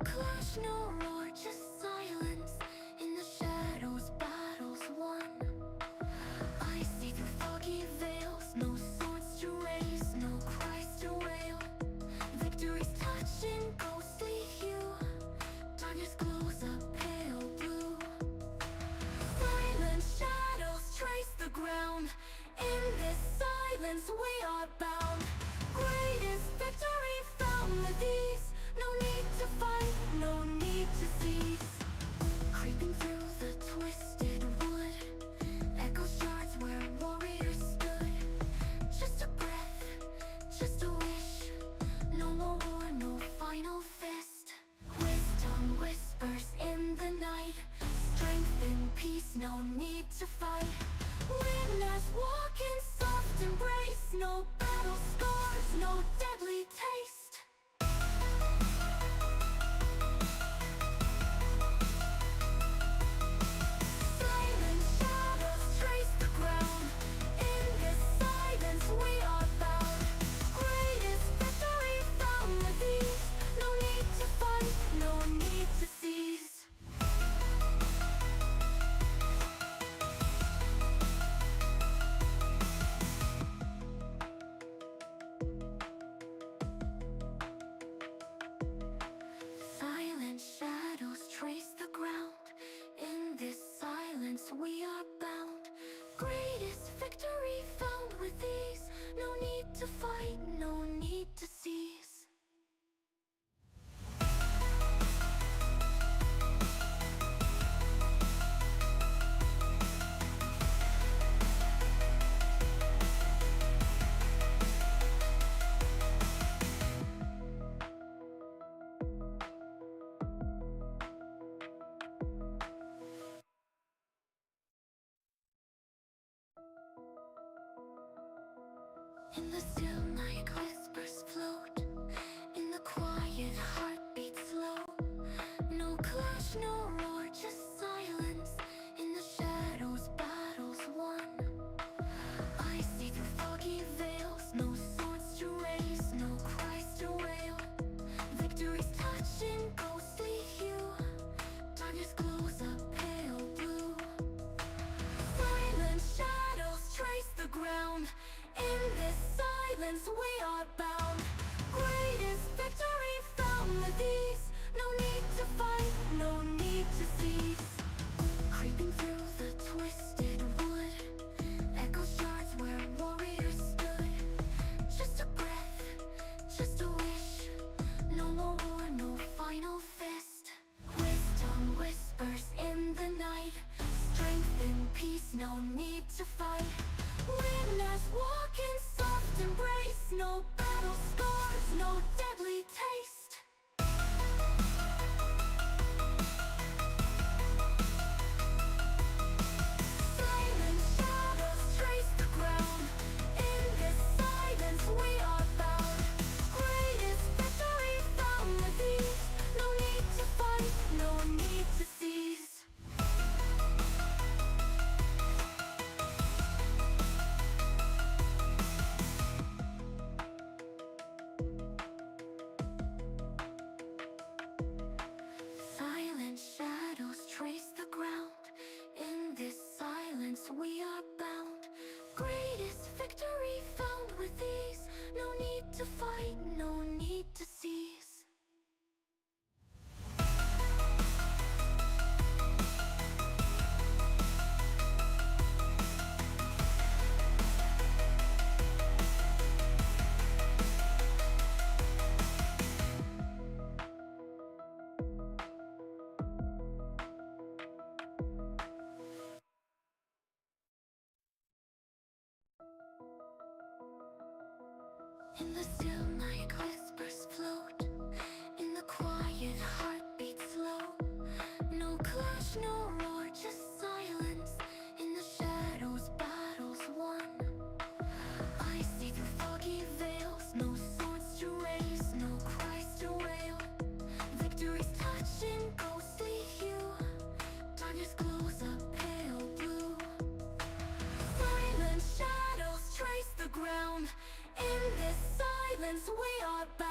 clash, no roar, just silence. In the shadows, battles won. I see through foggy veils, no swords to raise, no cries to wail. Victory's touching ghostly hue. Darkness glows a pale blue. Silent shadows trace the ground. In this silence we are bound. Greatest victory found with ease. No need to fight, no need to cease. Creeping through the twisted wood, echoes shards where warriors stood. Just a breath, just a wish. No more war, no final fist. Wisdom whispers in the night. Strength in peace, no need to fight. Winners walk in soft embrace. No battle scars, no deadly taste. Silent shadows trace the ground. In this silence we are bound. Greatest victory found with ease. No need to fight, no need to cease. Silent shadows trace the ground. In this silence we are bound. Greatest victory found with ease. No need to fight, no need to cease. In the still night whispers float. In the quiet heartbeat slow. No clash, no roar, just silence. In the shadows, battles won. I see through foggy veils. No swords to raise, no cries to wail. Victory's touching ghostly hue. Darkness glows a pale blue. Silent shadows trace the ground. In this silence we are bound. Greatest victory found with ease. No need to fight, no need to cease. Creeping through the twisted wood, echo shards where warriors stood. Just a breath, just a wish. No more war, no final fist. Wisdom whispers in the night. Strength in peace, no need to fight. Winners walk in soft embrace. No battle scars, no deadly taste. Silent shadows trace the ground. In this silence we are bound. Greatest victory found with ease. No need to fight, no need to cease. Silent shadows trace the ground. In this silence we are bound. Greatest victory found with ease. No need to fight, no need to cease. In the still night whispers float. In the quiet heartbeat slow. No clash, no roar, just silence. In the shadows, battles won. I see through foggy veils. No swords to raise, no cries to wail. Victory's touching ghostly hue. Darkness glows a pale blue. Silent shadows trace the ground. In this silence we are bound.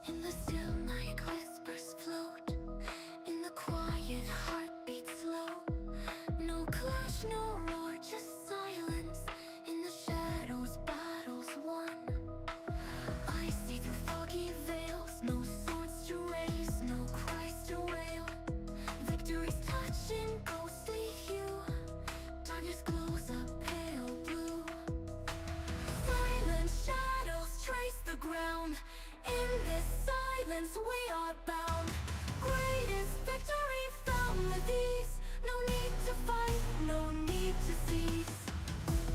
In the still night, whispers float. In the quiet, heartbeat slow. No clash, no roar, just silence. In the shadows, battles won. I see through foggy veils, no swords to raise, no cries to wail. Victory's touching ghostly hue. Darkness glows a pale blue. Silent shadows trace the ground. In this silence we are bound. Greatest victory found with ease. No need to fight, no need to cease.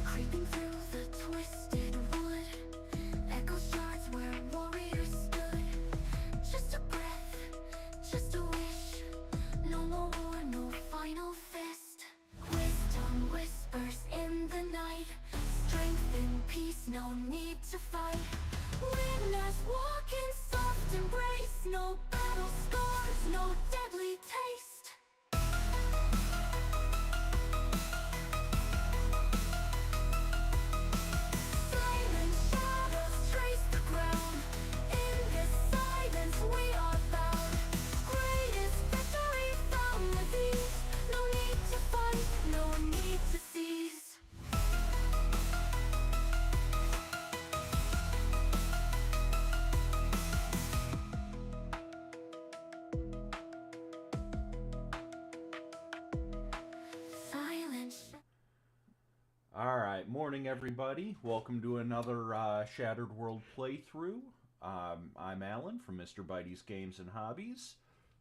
Creeping through the twisted wood, echo shards where warriors stood. Just a breath, just a wish. No more war, no final fist. Wisdom whispers in the night. Strength and peace, no need to fight. Winners walk in soft embrace. No battle scars, no deadly taste. Silent shadows trace the ground. In this silence we are bound. Greatest victory found with ease. No need to fight, no need to cease. Silent Alright, morning everybody. Welcome to another Shattered World playthrough. I'm Alan from Mr. Bitey's Games and Hobbies.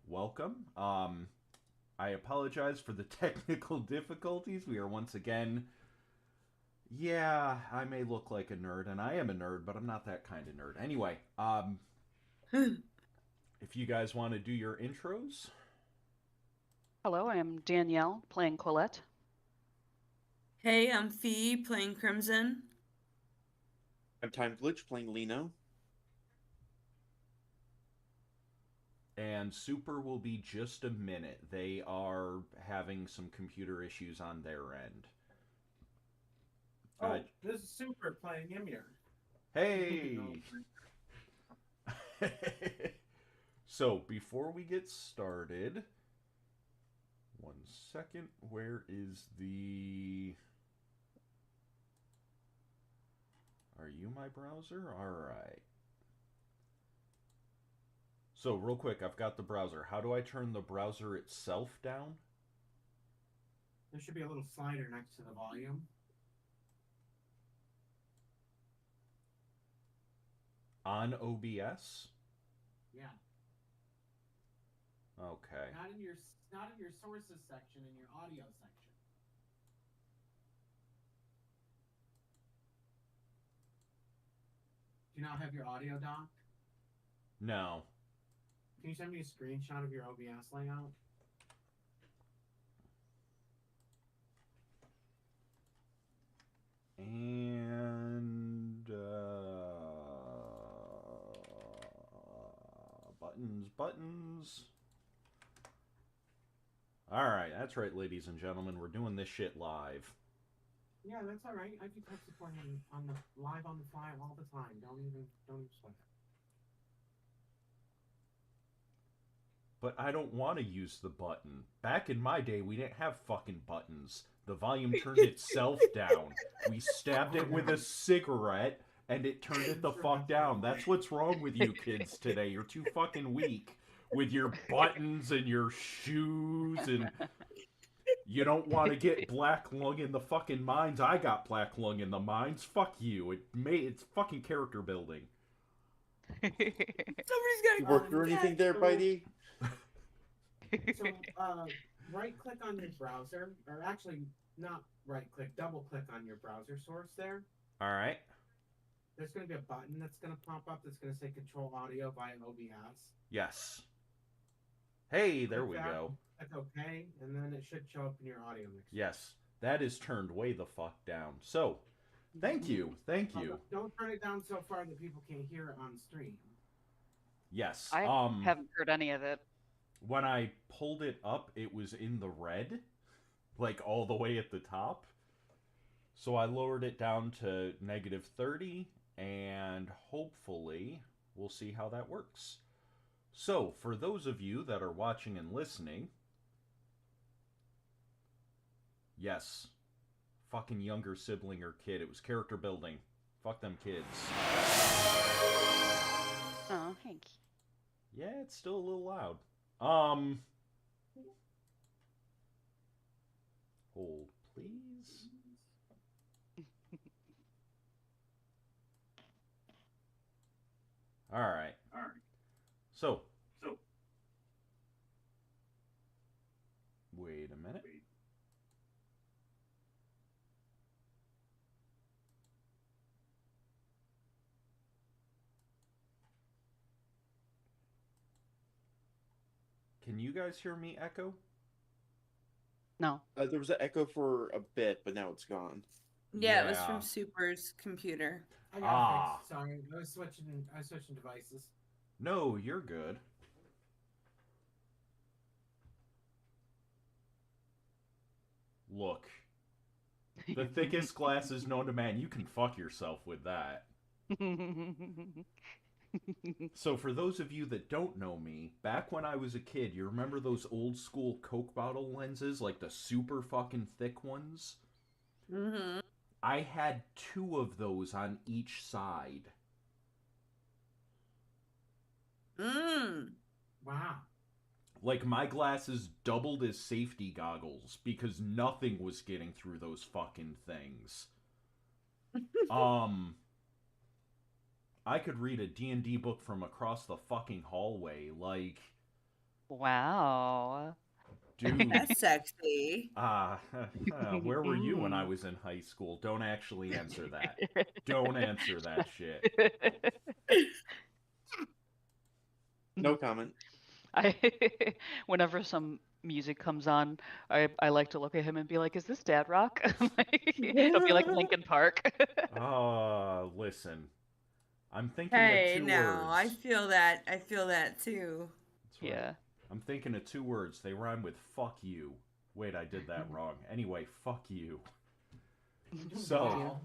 Welcome. I apologize for the technical difficulties. We are once again... Yeah, I may look like a nerd, and I am a nerd, but I'm not that kind of nerd. Anyway, if you guys want to do your intros... Hello, I'm Danielle, playing Colette. Hey, I'm Fee, playing Crimson. I'm Time Glitch playing Lino. And Super will be just a minute. They are having some computer issues on their end. Oh, this is Super playing Ymir. Hey! So, before we get started... One second. Where is the... Are you my browser? Alright. So, real quick, I've got the browser. How do I turn the browser itself down? There should be a little slider next to the volume. On OBS? Yeah. Okay. Not in your sources section, in your audio section. Do you not have your audio docked? No. Can you send me a screenshot of your OBS layout? And buttons. Alright, that's right, ladies and gentlemen. We're doing this shit live. Yeah, that's all right. I do tech support on the live on the fly all the time. Don't even sweat it. But I don't want to use the button. Back in my day, we didn't have fucking buttons. The volume turned itself down. We stabbed it with a cigarette, and it turned it the fuck down. That's what's wrong with you kids today. You're too fucking weak with your buttons and your shoes, and you don't want to get black lung in the fucking mines. I got black lung in the mines. Fuck you. It's fucking character building. Somebody's You got work through anything there, Bitey? So, right-click on your browser, or actually, not right-click, double-click on your browser source there. Alright. There's going to be a button that's going to pop up that's going to say Control Audio via OBS. Yes. Hey, there we Click that, go. Click OK, and then it should show up in your audio mix. Yes. That is turned way the fuck down. So, thank you. Thank you. Don't turn it down so far that people can't hear it on stream. Yes. I haven't heard any of it. When I pulled it up, it was in the red, like all the way at the top. So I lowered it down to -30, and hopefully we'll see how that works. So, for those of you that are watching and listening, yes, fucking younger sibling or kid. It was character building. Fuck them kids. Oh, Hank. Yeah, it's still a little loud. Hold, please. All right. So, wait a minute. Can you guys hear me echo? No. There was an echo for a bit, but now it's gone. Yeah, it was Yeah. from Super's computer. I got Ah. fixed. Sorry, I was switching devices. No, you're good. Look, the thickest glasses known to man. You can fuck yourself with that. So for those of you that don't know me, back when I was a kid, you remember those old school Coke bottle lenses, like the super fucking thick ones? Mm-hmm. I had 2 of those on each side. Wow. Like, my glasses doubled as safety goggles because nothing was getting through those fucking things. I could read a D&D book from across the fucking hallway, like, Wow. dude. That's sexy. Where were you when I was in high school? Don't actually answer that. Don't answer that shit. No comment. Whenever some music comes on, I like to look at him and be like, "Is this dad rock?" It'll be like Linkin Park. Listen. I'm thinking Hey, of 2 no, words. I feel that. I feel that too. That's right. Yeah. I'm thinking of 2 words. They rhyme with fuck you. Wait, I did that wrong. Anyway, fuck you. So, Wow.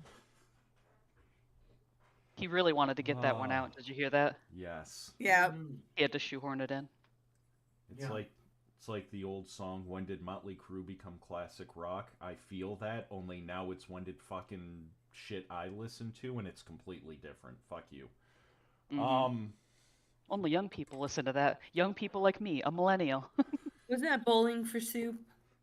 He really wanted to get that one out. Did you hear that? yes. Yeah. He had to shoehorn it in. It's Yeah. like the old song, when did Motley Crue become classic rock? I feel that, only now it's when did fucking shit I listen to, and it's completely different. Fuck you. Mhm. Only young people listen to that. Young people like me, a millennial. Wasn't that Bowling for Soup?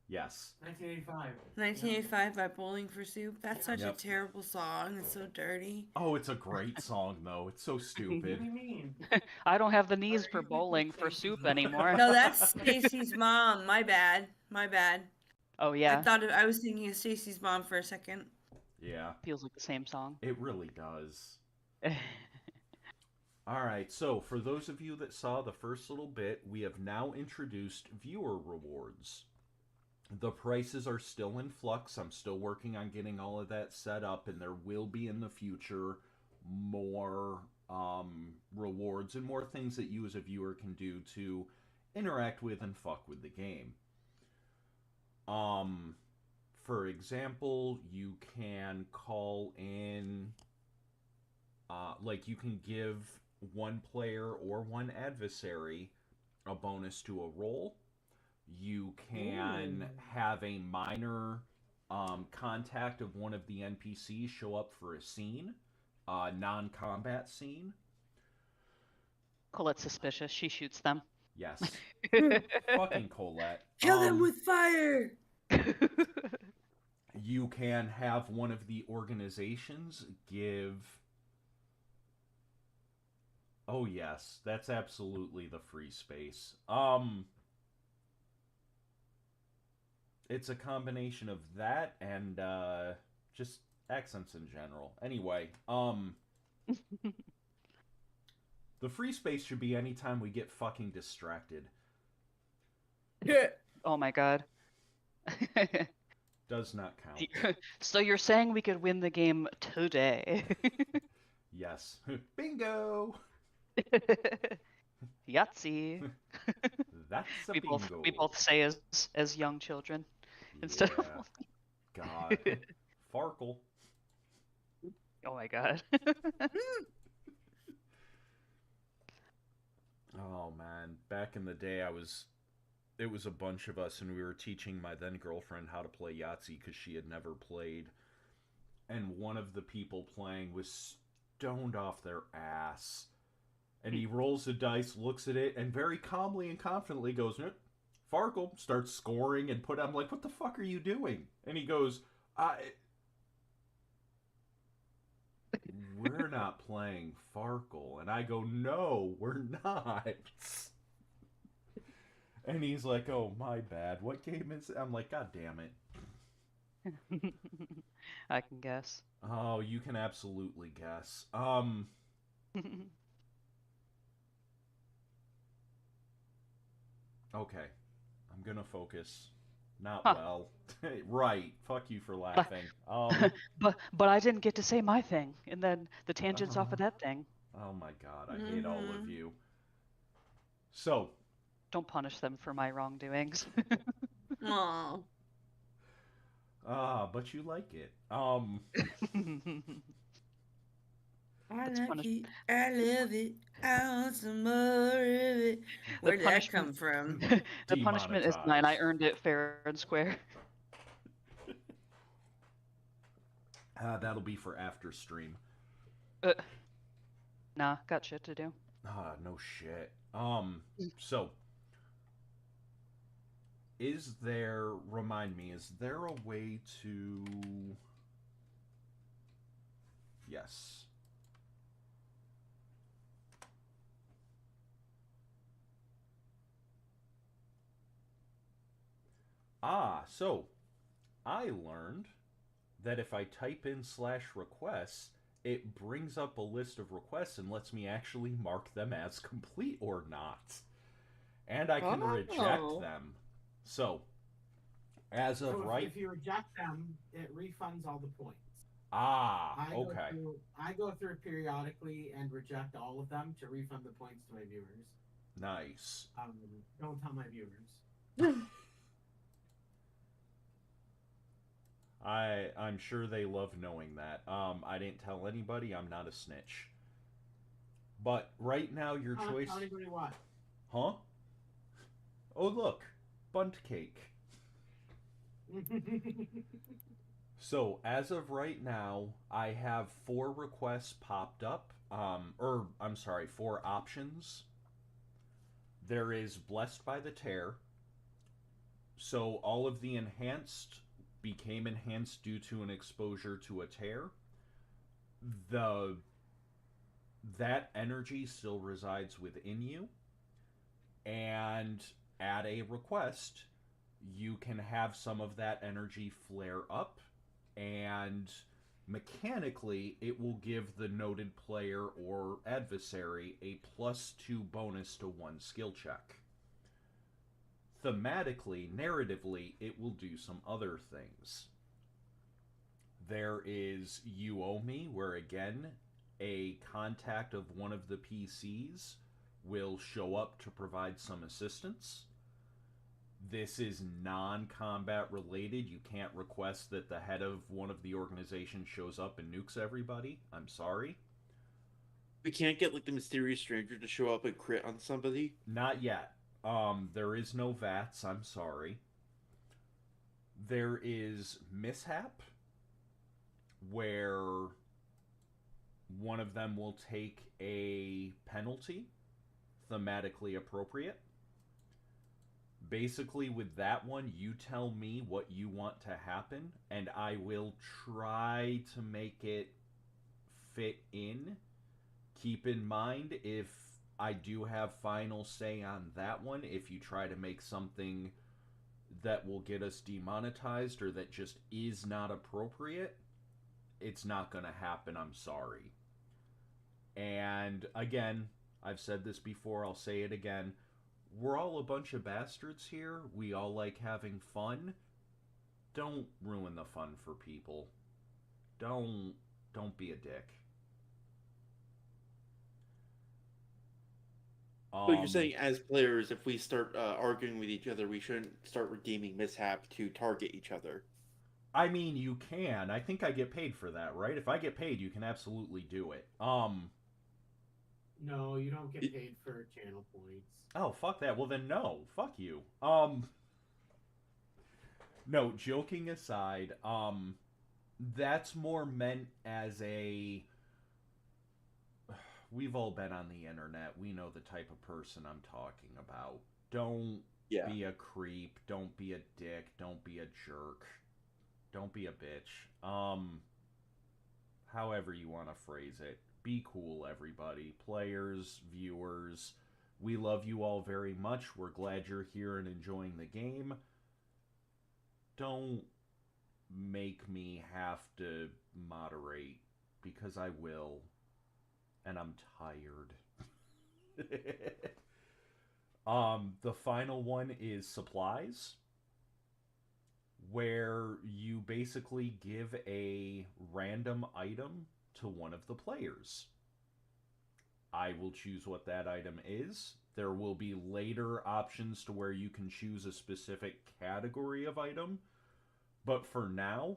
Yes. 1985. 1985 by Bowling for Soup. That's such Yep. a terrible song. It's so dirty. Oh, it's a great song, though. It's so What stupid. do you mean? I don't have the knees for bowling for soup anymore. No, that's Stacy's mom. My bad. My bad. Oh yeah, I was thinking of Stacy's mom for a second. Yeah, feels like the same song. it really does. Alright, so for those of you that saw the first little bit, we have now introduced viewer rewards. The prices are still in flux. I'm still working on getting all of that set up, and there will be in the future more rewards and more things that you as a viewer can do to interact with and fuck with the game. For example, you can call in, like you can give one player or one adversary a bonus to a roll. You can have a minor contact of one of the NPCs show up for a scene, non-combat scene. Colette's suspicious. She shoots them. Yes. Fucking Colette. Kill them with fire! You can have one of the organizations give... Oh yes, that's absolutely the free space. It's a combination of that and just accents in general. Anyway, the free space should be anytime we get fucking distracted. Oh my god. Does not count. So you're saying we could win the game today? Yes. Bingo! Yahtzee. That's a We bingo. both say as young children instead of. God. Farkle. Oh my god. Oh man, back in the day, it was a bunch of us, and we were teaching my then girlfriend how to play Yahtzee because she had never played. And one of the people playing was stoned off their ass. And he rolls the dice, looks at it, and very calmly and confidently goes, Farkle, starts scoring and I'm like, what the fuck are you doing? And he goes, we're not playing Farkle. And I go, no, we're not. And he's like, oh, my bad. What game is it? I'm like, God damn it. I can guess. Oh, you can absolutely guess. Okay. I'm gonna focus. Not Huh. well. Right. Fuck you for laughing. But I didn't get to say my thing, and then the tangents off of that thing. Oh my god, I hate all of Mhm. you. So, Don't punish them for my wrongdoings. Aw. but you like it. I That's like punish- it. I love it. I want some more of it. Where did that punishment- come from? The punishment is mine. I Demonetized. earned it fair and square. That'll be for after stream. Nah, got shit to do. No shit. So, remind me, is there a way to... Yes. So, I learned that if I type in /requests, it brings up a list of requests and lets me actually mark them as complete or not. And I can reject Oh. them. So, as of So right... if you reject them, it refunds all the points. Okay. I go through periodically and reject all of them to refund the points to my viewers. Nice. Don't tell my viewers. I'm sure they love knowing that. I didn't tell anybody. I'm not a snitch. But right now, your choice... Tell anybody what? Huh? Oh, look. Bunt cake. So, as of right now, I have 4 requests popped up. 4 options. There is Blessed by the Tear. So, all of the enhanced became enhanced due to an exposure to a tear. That energy still resides within you. And at a request, you can have some of that energy flare up, and mechanically it will give the noted player or adversary a +2 bonus to 1 skill check. Thematically, narratively, it will do some other things. There is You Owe Me, where again, a contact of one of the PCs will show up to provide some assistance. This is non-combat related. You can't request that the head of one of the organizations shows up and nukes everybody. I'm sorry. We can't get like the mysterious stranger to show up and crit on somebody. Not yet. There is no VATS. I'm sorry. There is Mishap, where one of them will take a penalty, thematically appropriate. Basically, with that one, you tell me what you want to happen, and I will try to make it fit in. Keep in mind, if I do have final say on that one, if you try to make something that will get us demonetized or that just is not appropriate, it's not going to happen. I'm sorry. And again, I've said this before, I'll say it again. We're all a bunch of bastards here. We all like having fun. Don't ruin the fun for people. Don't be a dick. So you're saying, as players, if we start arguing with each other, we shouldn't start redeeming Mishap to target each other? I mean, you can. I think I get paid for that, right? If I get paid, you can absolutely do it. No, you don't get paid for channel points. Oh, fuck that. Well, then no. Fuck you. No, joking aside, that's more meant as a... We've all been on the internet. We know the type of person I'm talking about. Don't Yeah. be a creep. Don't be a dick. Don't be a jerk. Don't be a bitch. However you want to phrase it. Be cool, everybody. Players, viewers. We love you all very much. We're glad you're here and enjoying the game. Don't make me have to moderate, because I will. And I'm tired. The final one is supplies, where you basically give a random item to one of the players. I will choose what that item is. There will be later options to where you can choose a specific category of item, but for now,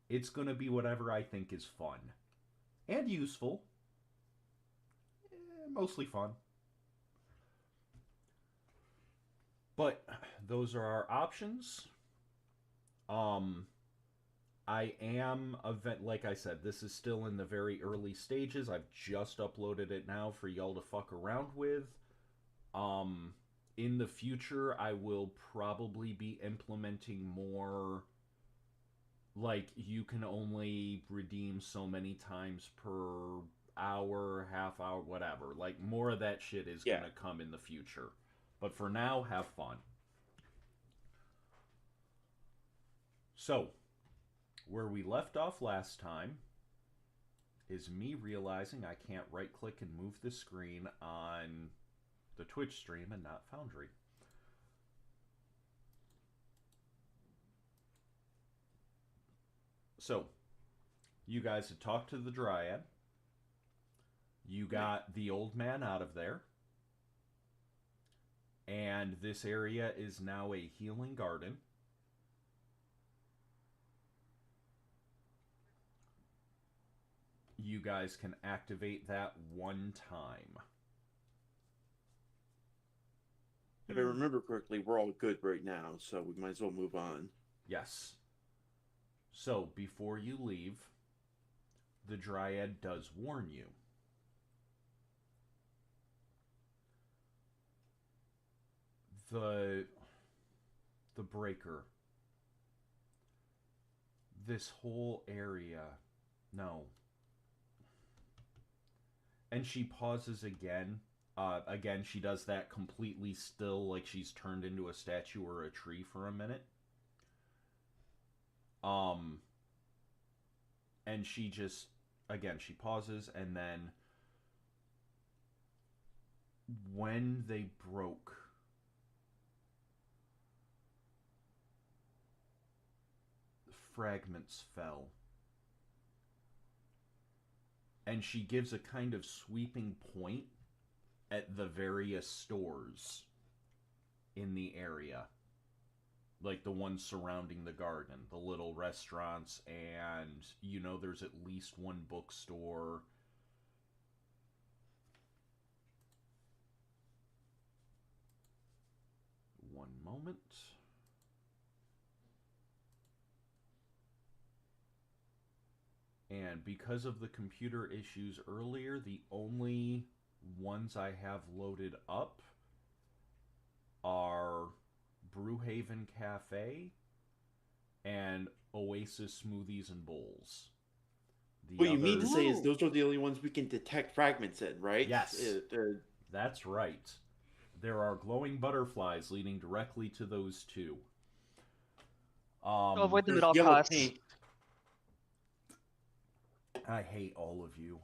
it's going to be whatever I think is fun and useful. Mostly fun. But those are our options. I am like I said, this is still in the very early stages. I've just uploaded it now for y'all to fuck around with. In the future, I will probably be implementing more, like, you can only redeem so many times per hour, half hour, whatever. Like, more of that shit is gonna come in the future. But for now, have fun. So, where we left off last time is me realizing I can't right-click and move the screen on the Twitch stream and not Foundry. So, you guys had talked to the Dryad. You got the old man out of there. And this area is now a healing garden. You guys can activate that one time. If I remember correctly, we're all good right now, so we might as well move on. Yes. So, before you leave, the Dryad does warn you. The breaker. This whole area. No. And she pauses again. Again, she does that completely still, like she's turned into a statue or a tree for a minute. And she just, again, she pauses, and then when they broke, fragments fell. And she gives a kind of sweeping point at the various stores in the area. Like the ones surrounding the garden, the little restaurants, and, you know, there's at least one bookstore. One moment. And because of the computer issues earlier, the only ones I have loaded up are Brewhaven Cafe and Oasis Smoothies and Bowls. What you mean to say is those are the only ones we can detect fragments in, right? Yes. That's right. There are glowing butterflies leading directly to those two. So avoid them at there's all yellow costs. paint. I hate all of you.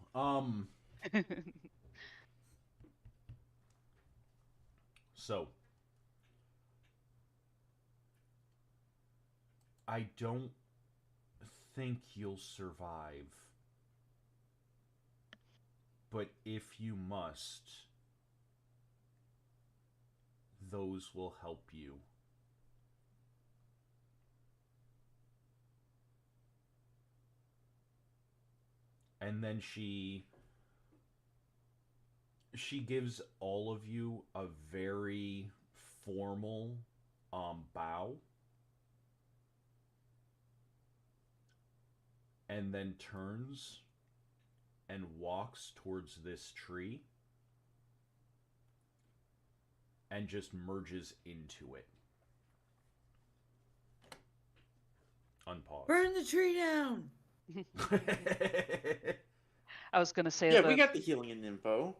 So, I don't think you'll survive. But if you must, those will help you. And then she she gives all of you a very formal bow, and then turns and walks towards this tree and just merges into it. Unpause. Burn the tree down. I was gonna say Yeah, we got the healing and info.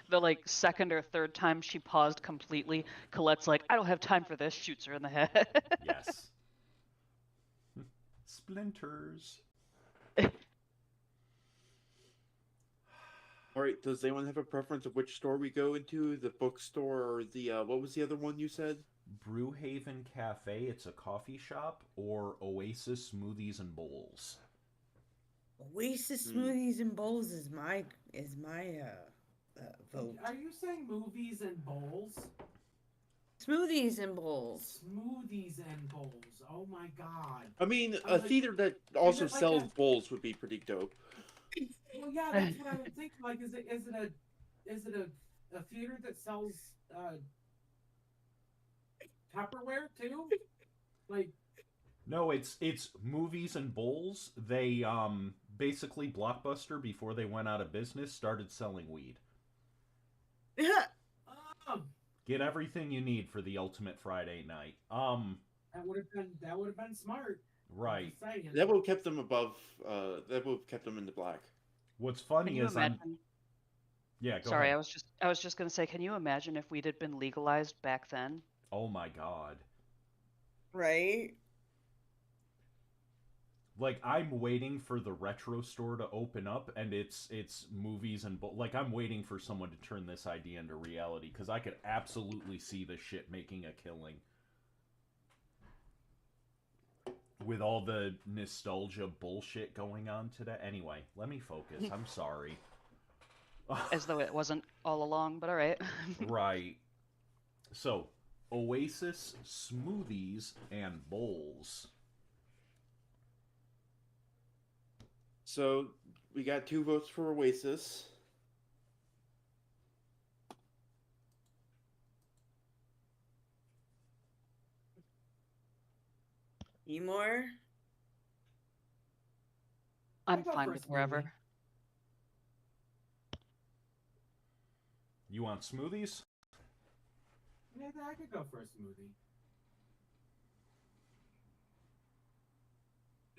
the like second or third time she paused completely, Colette's like, I don't have time for this, shoots her in the head. Yes. Splinters. All right, does anyone have a preference of which store we go into? The bookstore or the what was the other one you said? Brewhaven Cafe, it's a coffee shop, or Oasis Smoothies and Bowls. Oasis Smoothies and Bowls is my vote. Are you saying movies and bowls? Smoothies and Bowls. Smoothies and bowls. Oh my god. I mean, I a was like, theater that also it like sells a- bowls would be pretty dope. Well, yeah, that's what I would think. Like, is it a theater that sells Tupperware too? Like, No, it's Movies and Bowls. They basically Blockbuster, before they went out of business, started selling weed. Get everything you need for the ultimate Friday night. that would have been smart. Right. Just saying. That would have kept them above. That would have kept them in the black. What's Can funny you is imagine? Yeah, go Sorry, ahead. I was just gonna say, can you imagine if weed had been legalized back then? Oh my god. Right? Like, I'm waiting for the retro store to open up, and it's Movies and like, I'm waiting for someone to turn this idea into reality, because I could absolutely see this shit making a killing. With all the nostalgia bullshit going on today. Anyway, let me focus. I'm sorry. As though it wasn't all along, but alright. Right. So, Oasis Smoothies and Bowls. So we got 2 votes for Oasis. More? I'm I'd go fine for a with wherever. smoothie. You want smoothies? Yeah, I could go for a smoothie.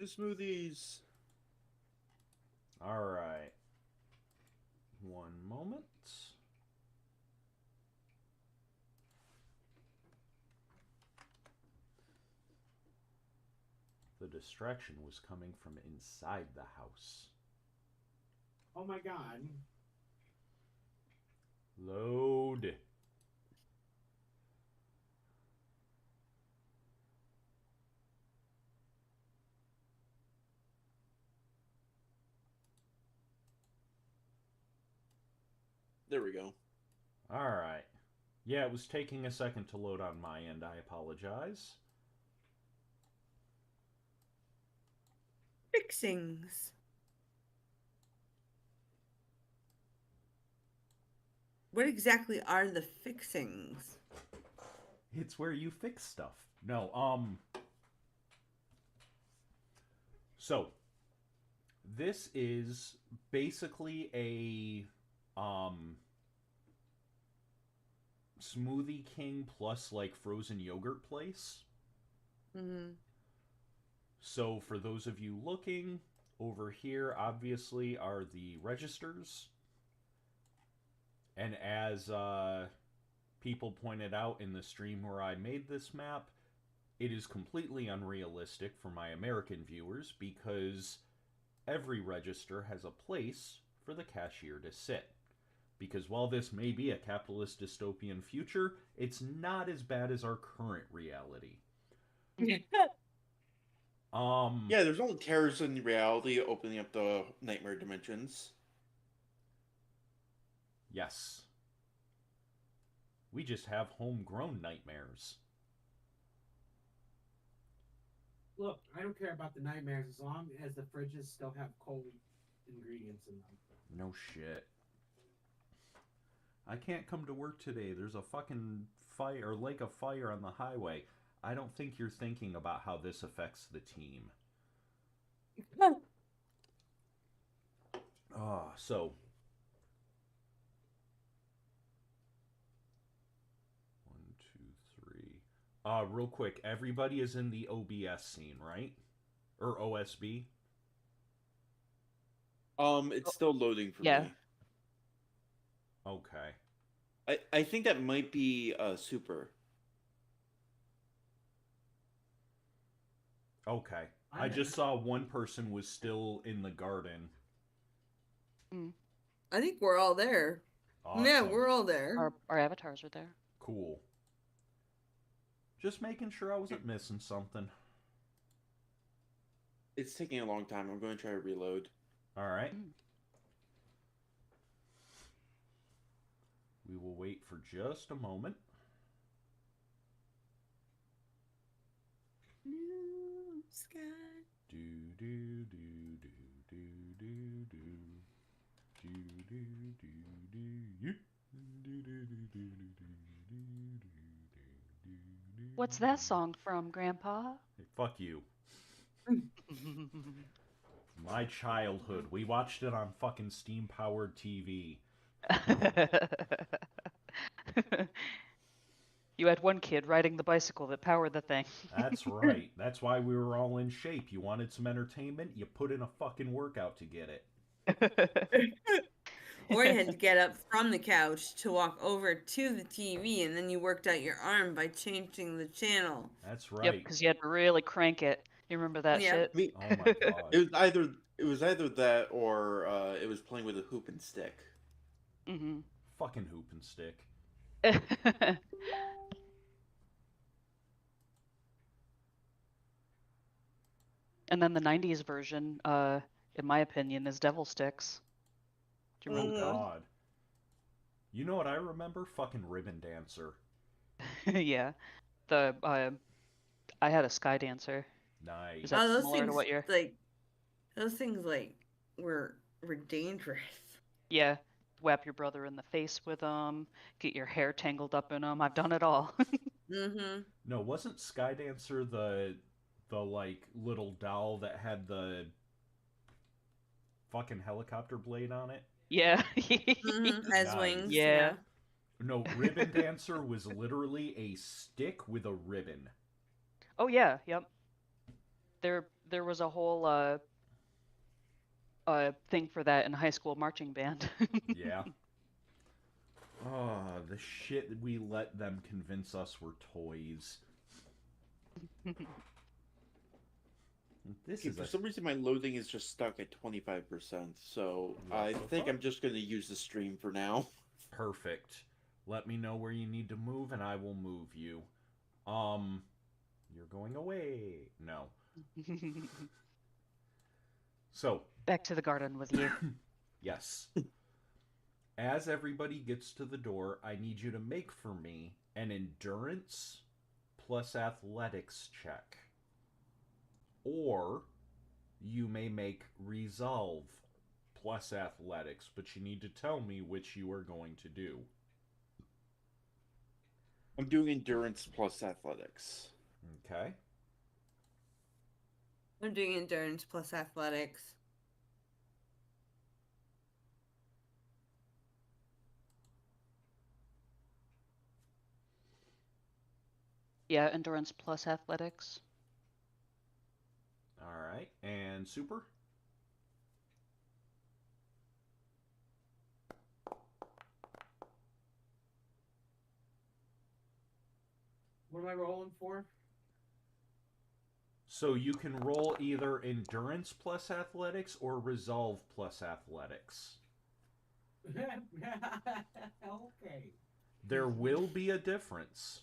The smoothies. Alright. One moment. The distraction was coming from inside the house. Oh my god. Load. There we go. Alright. Yeah, it was taking a second to load on my end. I apologize. Fixings. What exactly are the fixings? It's where you fix stuff. No, So, this is basically a, Smoothie King plus, like, frozen yogurt place. Mm-hmm. So, for those of you looking, over here, obviously, are the registers. And as, people pointed out in the stream where I made this map, it is completely unrealistic for my American viewers because every register has a place for the cashier to sit. Because while this may be a capitalist dystopian future, it's not as bad as our current reality. Yeah, there's only terrors in reality opening up the nightmare dimensions. Yes. We just have homegrown nightmares. Look, I don't care about the nightmares as long as the fridges still have cold ingredients in them. No shit. I can't come to work today. There's a fucking fire or lake of fire on the highway. I don't think you're thinking about how this affects the team. So 1, 2, 3. Real quick, everybody is in the OBS scene, right? Or OSB? It's still loading for Yeah. me. Okay. I think that might be super. Okay. I just saw one person was still in the garden. I think we're all there. Awesome. Yeah, we're all there. Our avatars are there. Cool. Just making sure I wasn't missing something. It's taking a long time. I'm going to try to reload. All right. We will wait for just a moment. Blue sky. Do do do do do do do do do do do you. What's that song from, Grandpa? Hey, fuck you. My childhood. We watched it on fucking steam-powered TV. You had one kid riding the bicycle that powered the thing. That's right. That's why we were all in shape. You wanted some entertainment, you put in a fucking workout to get it. Or you had to get up from the couch to walk over to the TV, and then you worked out your arm by changing the channel. That's right. Yep, because you had to really crank it. You remember that Yep. shit? I mean, Oh my god. it was either that or it was playing with a hoop and stick. Mm-hmm. Fucking hoop and stick. And then the 90s version, in my opinion, is Devil Sticks. Do you remember Oh those? god. You know what I remember? Fucking Ribbon Dancer. Yeah. The I had a Sky Dancer. Nice. Is that those similar to things what you're? those things were dangerous. Yeah. Whap your brother in the face with them. Get your hair tangled up in them. I've done it all. Mm-hmm. No, wasn't Sky Dancer the like little doll that had the fucking helicopter blade on it? Yeah. Mm-hmm. As Nice. wings. Yeah. No, Ribbon Dancer was literally a stick with a ribbon. Oh yeah. Yep. There was a whole thing for that in high school marching band. Yeah. Oh, the shit that we let them convince us were toys. This Okay, is for a some reason, my loading is just stuck at 25%. So What I the think fuck? I'm just going to use the stream for now. perfect. Let me know where you need to move and I will move you. You're going away. No. So, Back to the garden with you. yes. As everybody gets to the door, I need you to make for me an endurance plus athletics check. Or you may make resolve plus athletics, but you need to tell me which you are going to do. I'm doing endurance plus athletics. Okay. I'm doing endurance plus athletics. Yeah, endurance plus athletics. All right. And super? What am I rolling for? So you can roll either endurance plus athletics or resolve plus athletics. Okay. There will be a difference.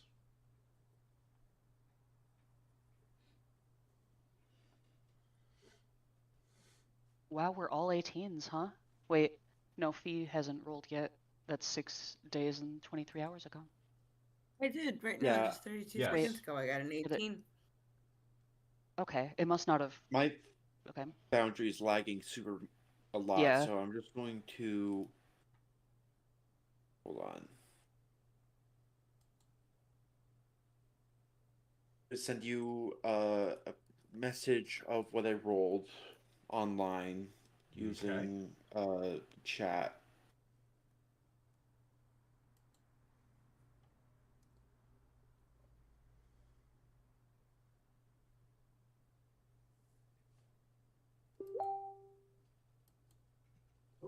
Wow, we're all 18s, huh? Wait, no, Fee hasn't rolled yet. That's 6 days and 23 hours ago. I did right now, Yeah. just 32 Yes. seconds ago. I got an Did it- 18. Okay, it must not have. My Okay. boundary is lagging super a lot, Yeah. so I'm just going to Hold on. Just send you a message of what I rolled online using chat.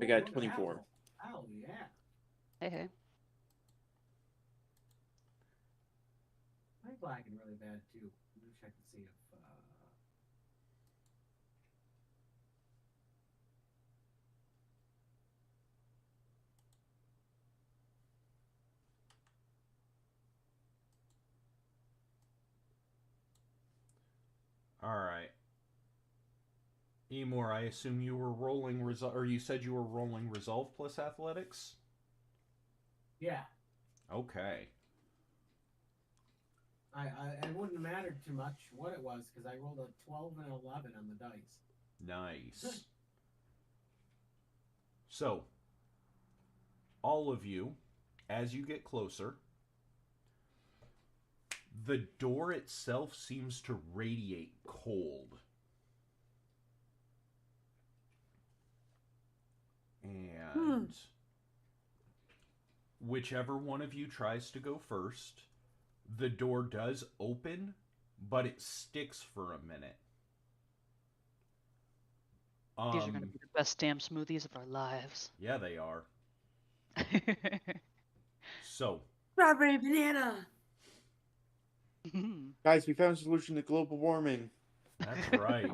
I got 24. Oh yeah. Hey, hey. I'm lagging really bad too. I wish I could see if. All right. Emor, I assume you were rolling resolve, or you said you were rolling resolve plus athletics? Yeah. Okay. It wouldn't have mattered too much what it was because I rolled a 12 and 11 on the dice. Nice. So, all of you, as you get closer, the door itself seems to radiate cold. And whichever one of you tries to go first, the door does open, but it sticks for a minute. These are going to be the best damn smoothies of our lives. Yeah, they are. So, Strawberry banana. Guys, we found a solution to global warming. that's right.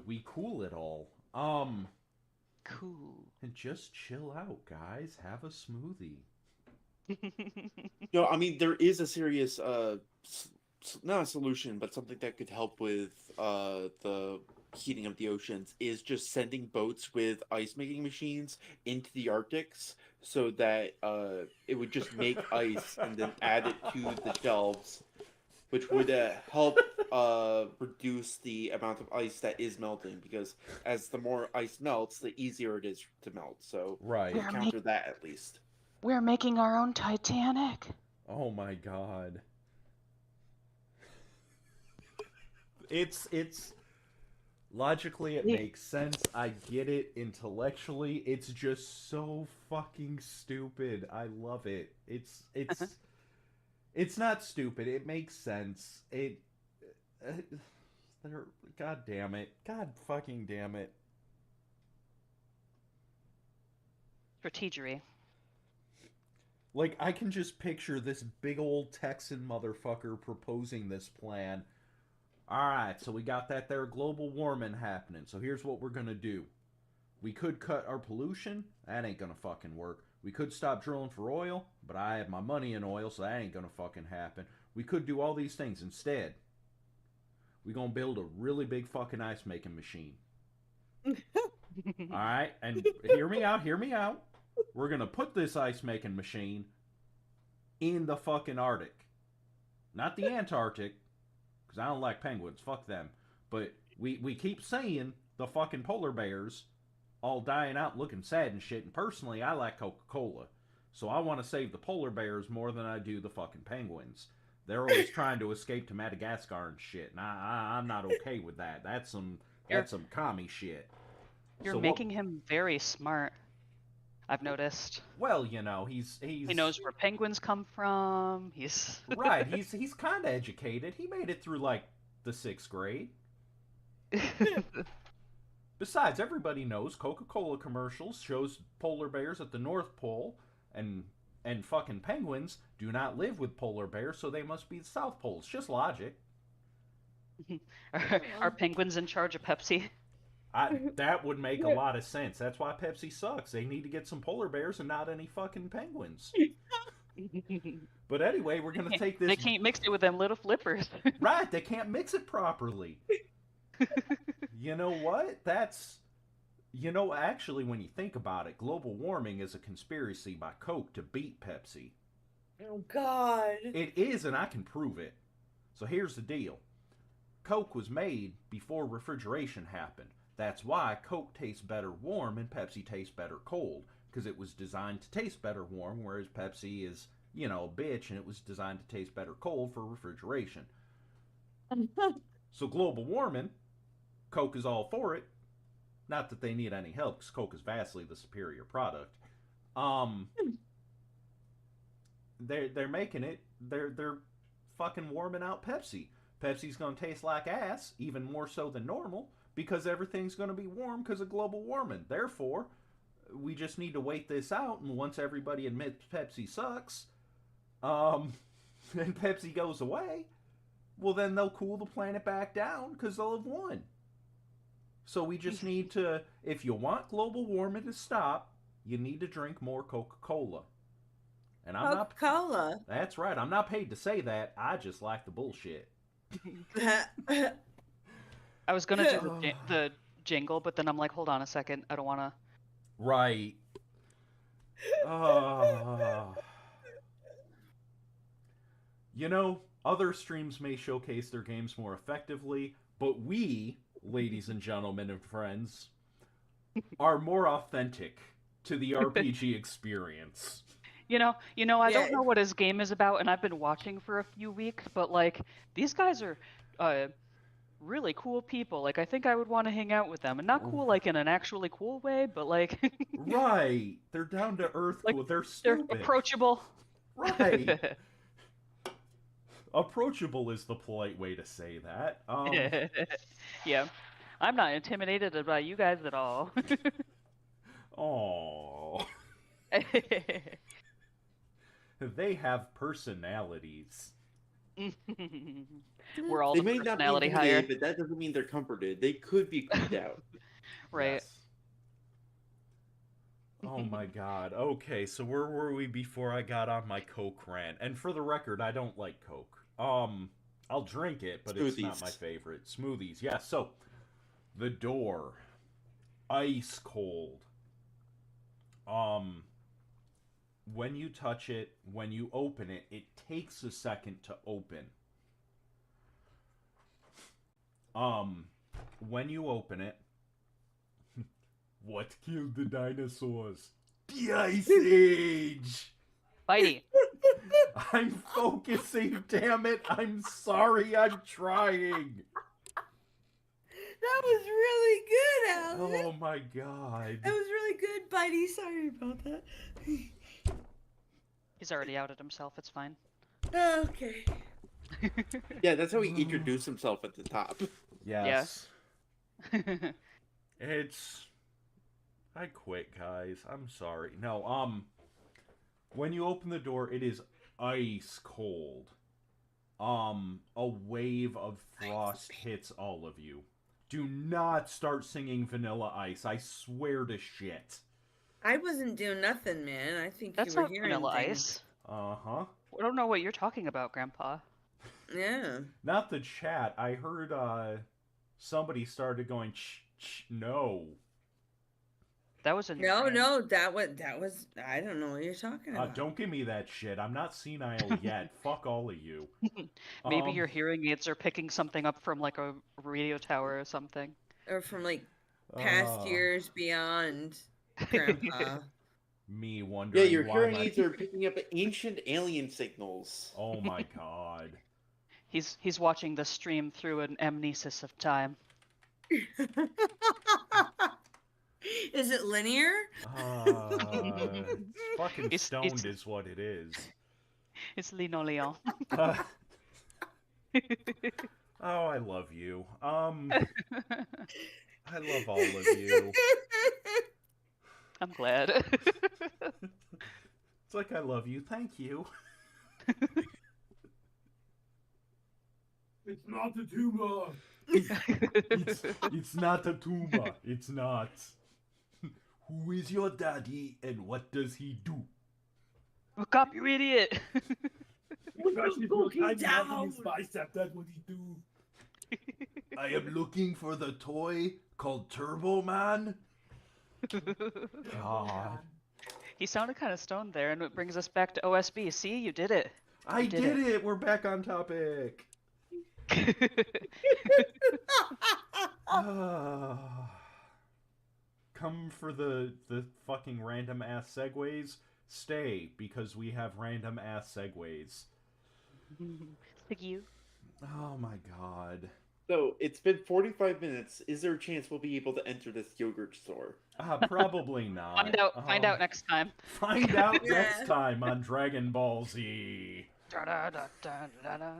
We cool it all. Cool. And just chill out, guys. Have a smoothie. No, I mean there is a serious not a solution, but something that could help with the heating of the oceans is just sending boats with ice making machines into the Arctics so that it would just make ice and then add it to the shelves, which would help reduce the amount of ice that is melting, because as the more ice melts, the easier it is to melt. So Right. counter that at least. We're making our own Titanic. Oh my god. It's logically it makes sense. I get it intellectually. It's just so fucking stupid. I love it. It's it's not stupid. It makes sense. God damn it. God fucking damn it. Strategery. Like, I can just picture this big old Texan motherfucker proposing this plan. Alright, so we got that there global warming happening. So here's what we're gonna do. We could cut our pollution. That ain't gonna fucking work. We could stop drilling for oil, but I have my money in oil, so that ain't gonna fucking happen. We could do all these things. Instead, we gonna build a really big fucking ice making machine. Alright, and hear me out. We're gonna put this ice making machine in the fucking Arctic. Not the Antarctic, because I don't like penguins. Fuck them. But we keep seeing the fucking polar bears all dying out looking sad and shit. And personally, I like Coca-Cola. So I want to save the polar bears more than I do the fucking penguins. They're always trying to escape to Madagascar and shit. And I'm not okay with that. That's some commie shit. You're So making him very smart. I've noticed. Well, you know, he's He knows where penguins come from. He's right. He's kind of educated. He made it through like the 6th grade. Besides, everybody knows Coca-Cola commercials shows polar bears at the North Pole, and fucking penguins do not live with polar bears, so they must be the South Pole. It's just logic. Are penguins in charge of Pepsi? That would make a lot of sense. That's why Pepsi sucks. They need to get some polar bears and not any fucking penguins. But anyway, we're gonna take this. They can't mix it with them little flippers. Right, they can't mix it properly. You know what? Actually, when you think about it, global warming is a conspiracy by Coke to beat Pepsi. Oh God. It is, and I can prove it. So here's the deal. Coke was made before refrigeration happened. That's why Coke tastes better warm and Pepsi tastes better cold. because it was designed to taste better warm, whereas Pepsi is, you know, a bitch, and it was designed to taste better cold for refrigeration. So global warming, Coke is all for it. Not that they need any help, because Coke is vastly the superior product. They're making it. They're fucking warming out Pepsi. Pepsi's gonna taste like ass, even more so than normal, because everything's gonna be warm because of global warming. Therefore, we just need to wait this out, and once everybody admits Pepsi sucks, and Pepsi goes away, well then they'll cool the planet back down because they'll have won. So we just need to, if you want global warming to stop, you need to drink more Coca-Cola. And I'm not. Coca-Cola. That's right. I'm not paid to say that. I just like the bullshit. I was gonna do the jingle, but then I'm like, hold on a second. I don't want to. Right. You know, other streams may showcase their games more effectively, but we, ladies and gentlemen and friends, are more authentic to the RPG experience. I don't know what his game is about, and I've been watching for a few weeks, but like these guys are really cool people. Like I think I would want to hang out with them, and not cool like in an actually cool way, but like right, they're down to earth. Like, cool. They're stupid. They're approachable. Right. Approachable is the polite way to say that. Yeah, I'm not intimidated by you guys at all. Aww. They have personalities. We're all They the may not be personality higher. intimidated, but that doesn't mean they're comforted. They could be creeped out. Right. Yes. Oh my god. Okay, so where were we before I got on my Coke rant? And for the record, I don't like Coke. I'll drink it, but it's not Smoothies. my favorite. Smoothies, yeah. So, the door. Ice cold. When you touch it, when you open it, it takes a second to open. When you open it, what killed the dinosaurs? The Ice Age! Bitey. I'm focusing, damn it! I'm sorry, I'm trying! That was really good, Alan. Oh my god. That was really good, buddy. Sorry about that. He's already outed himself. It's fine. Okay. Yeah, that's how he introduced himself at the top. Yes. It's... I quit, guys. I'm sorry. No, when you open the door, it is ice cold. A wave of frost hits all of you. Do not start singing Vanilla Ice. I swear to shit. I wasn't doing nothing, man. I think That's you were not hearing Vanilla things. Ice. Uh-huh. I don't know what you're talking about, Grandpa. Yeah. Not the chat. I heard, somebody started going, no. That was in your brain. No, that was. I don't know what you're talking about. Don't give me that shit. I'm not senile yet. Fuck all of you. Maybe your hearing aids are picking something up from like a radio tower or something. Or from like past years beyond, Grandpa. Me wondering Yeah, your why hearing my... aids are picking up ancient alien signals. Oh my god. He's watching the stream through an amnesis of time. Is it linear? Fucking It's- stoned is what it is. It's linoleum. Oh, I love you. I love all of you. I'm glad. It's like I love you. Thank you. It's not a tumor. It's not a tumor. It's not. Who is your daddy and what does he do? Look up, you idiot! Especially if you're tiny having his bicep, that's what he do. I am looking for the toy called Turbo Man. God. He sounded kind of stoned there, and it brings us back to OSB. See, you did it. I did did it. We're back on topic. come for the fucking random ass segues, stay because we have random ass segues. Thank you. Oh my god. So it's been 45 minutes. Is there a chance we'll be able to enter this yogurt store? Probably not. Find out next time. Find out Yeah. next time on Dragon Ball Z. Da-da-da-da-da-da.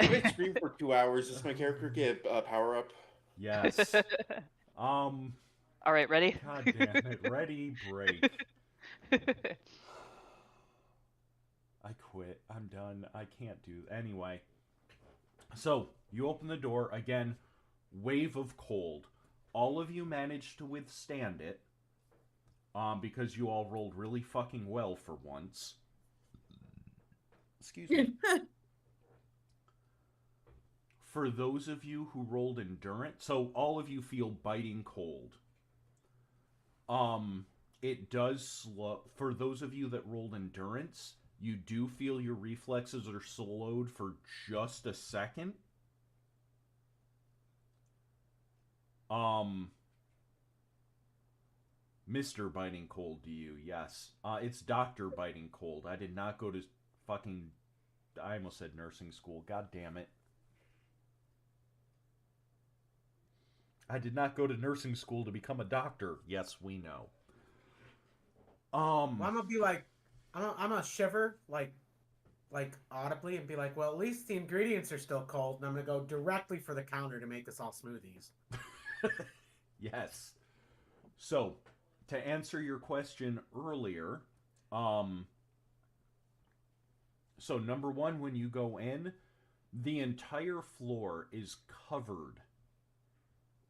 If I scream for 2 hours, does my character get a power up? Yes. All right, ready? God damn it. Ready, break. I quit. I'm done. I can't do. Anyway. So, you open the door. Again, wave of cold. All of you managed to withstand it. Because you all rolled really fucking well for once. Excuse me. For those of you who rolled endurance, so all of you feel biting cold. It does slow. For those of you that rolled endurance, you do feel your reflexes are slowed for just a second. Mr. Biting Cold to you, yes. It's Dr. Biting Cold. I did not go to fucking... I almost said nursing school. God damn it. I did not go to nursing school to become a doctor. Yes, we know. Well, I'm gonna be like, I'm gonna shiver like audibly and be like, well, at least the ingredients are still cold, and I'm gonna go directly for the counter to make us all smoothies. Yes. So, to answer your question earlier, so number one, when you go in, the entire floor is covered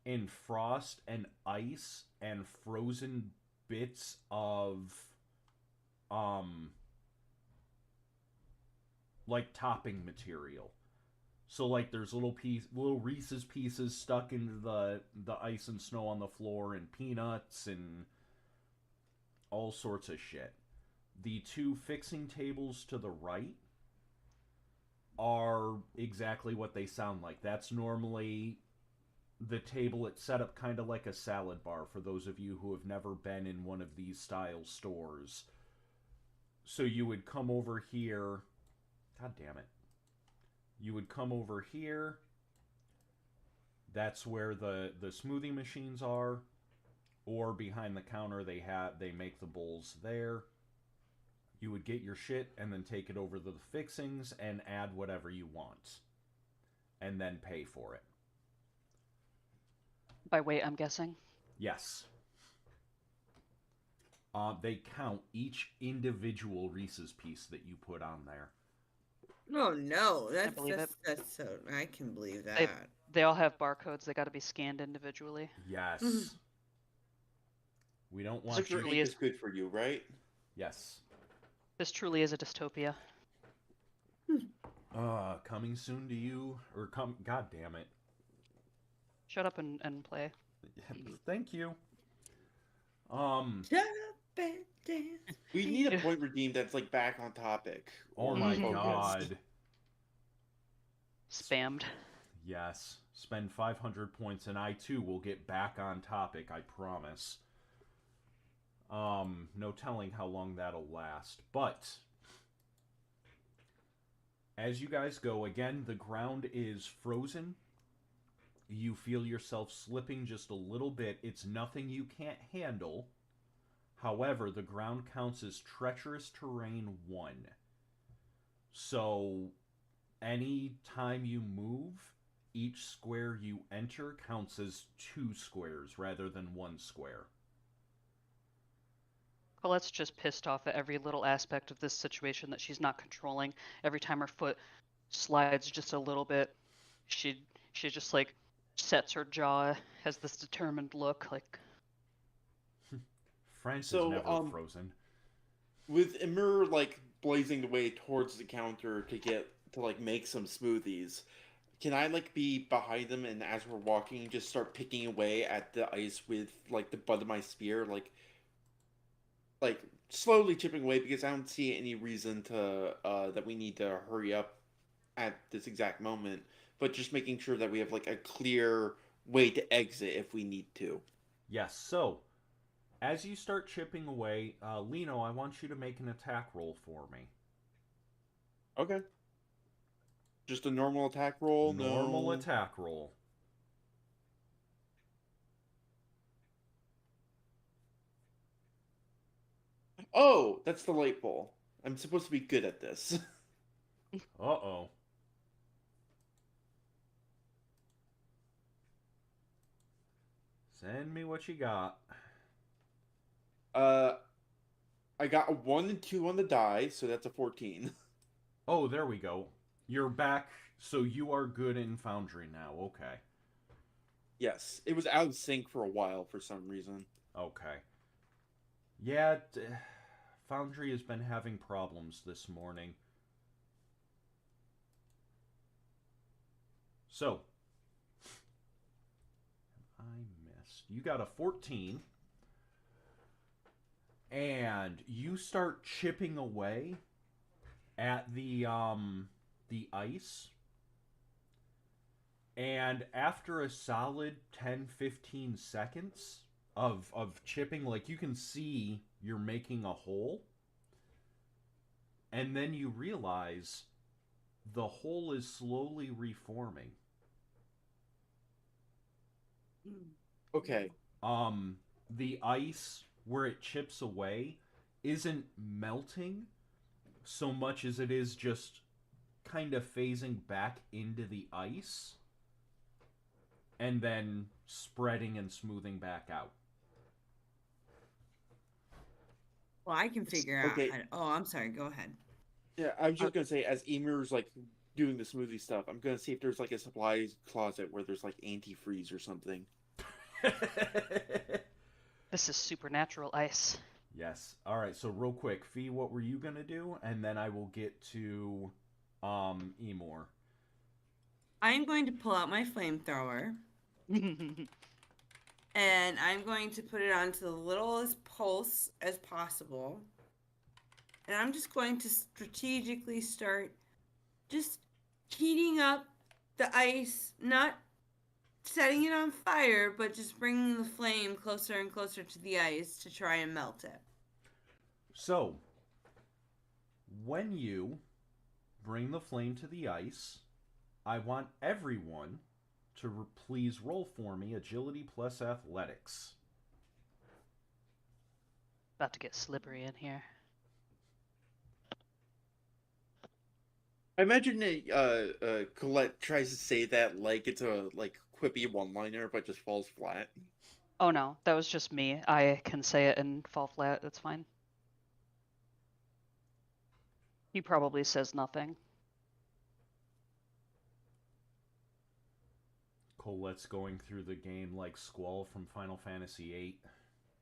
in frost and ice and frozen bits of like topping material. So like there's little Reese's pieces stuck into the ice and snow on the floor, and peanuts and all sorts of shit. The two fixing tables to the right are exactly what they sound like. That's normally the table. It's set up kind of like a salad bar for those of you who have never been in one of these style stores. So you would come over here. God damn it. You would come over here. That's where the smoothie machines are. Or behind the counter they make the bowls there. You would get your shit and then take it over to the fixings and add whatever you want. And then pay for it. By weight, I'm guessing. Yes. They count each individual Reese's piece that you put on there. Oh no, that's believe it. that's so I can believe that. They all have barcodes. They got to be scanned individually. Yes. We don't want This you... truly is good for you, right? Yes. This truly is a dystopia. Coming soon to you, or come... God damn it. Shut up and play. Thank you. Shut up and dance. We need a point redeem that's like back on topic. Oh my focused. god. Spammed. Yes. Spend 500 points and I too will get back on topic, I promise. No telling how long that'll last. But as you guys go, again, the ground is frozen. You feel yourself slipping just a little bit. It's nothing you can't handle. However, the ground counts as treacherous terrain 1. So, any time you move, each square you enter counts as 2 squares rather than 1 square. Colette's just pissed off at every little aspect of this situation that she's not controlling. Every time her foot slides just a little bit, she just like sets her jaw, has this determined look, like. France is never frozen. With Emir like blazing the way towards the counter to like make some smoothies, can I like be behind them and as we're walking just start picking away at the ice with like the butt of my spear, like slowly chipping away, because I don't see any reason to that we need to hurry up at this exact moment, but just making sure that we have like a clear way to exit if we need to. Yes, so As you start chipping away, Lino, I want you to make an attack roll for me. Okay. Just a normal attack roll? Normal No. attack roll. Oh, that's the light pole. I'm supposed to be good at this. Uh-oh. Send me what you got. I got a 1 and 2 on the die, so that's a 14. Oh, there we go. You're back, so you are good in Foundry now. Okay. Yes, it was out of sync for a while for some reason. Okay. Yeah, Foundry has been having problems this morning. So, I missed. You got a 14. And you start chipping away at the ice. And after a solid 10-15 seconds of chipping, like, you can see you're making a hole. And then you realize the hole is slowly reforming. Okay. The ice where it chips away isn't melting so much as it is just kind of phasing back into the ice and then spreading and smoothing back out. Well, I can figure out Okay. how to... Oh, I'm sorry. Go ahead. Yeah, I was just gonna say, as Emir's like doing the smoothie stuff, I'm gonna see if there's like a supplies closet where there's like antifreeze or something. This is supernatural ice. Yes. All right. So real quick, Fee, what were you gonna do? And then I will get to Emor. I'm going to pull out my flamethrower and I'm going to put it onto the littlest pulse as possible. And I'm just going to strategically start just heating up the ice, not setting it on fire, but just bringing the flame closer and closer to the ice to try and melt it. So, when you bring the flame to the ice, I want everyone to please roll for me agility plus athletics. About to get slippery in here. I imagine Colette tries to say that like it's a like quippy one-liner, but just falls flat. Oh no, that was just me. I can say it and fall flat. That's fine. He probably says nothing. Colette's going through the game like Squall from Final Fantasy VIII.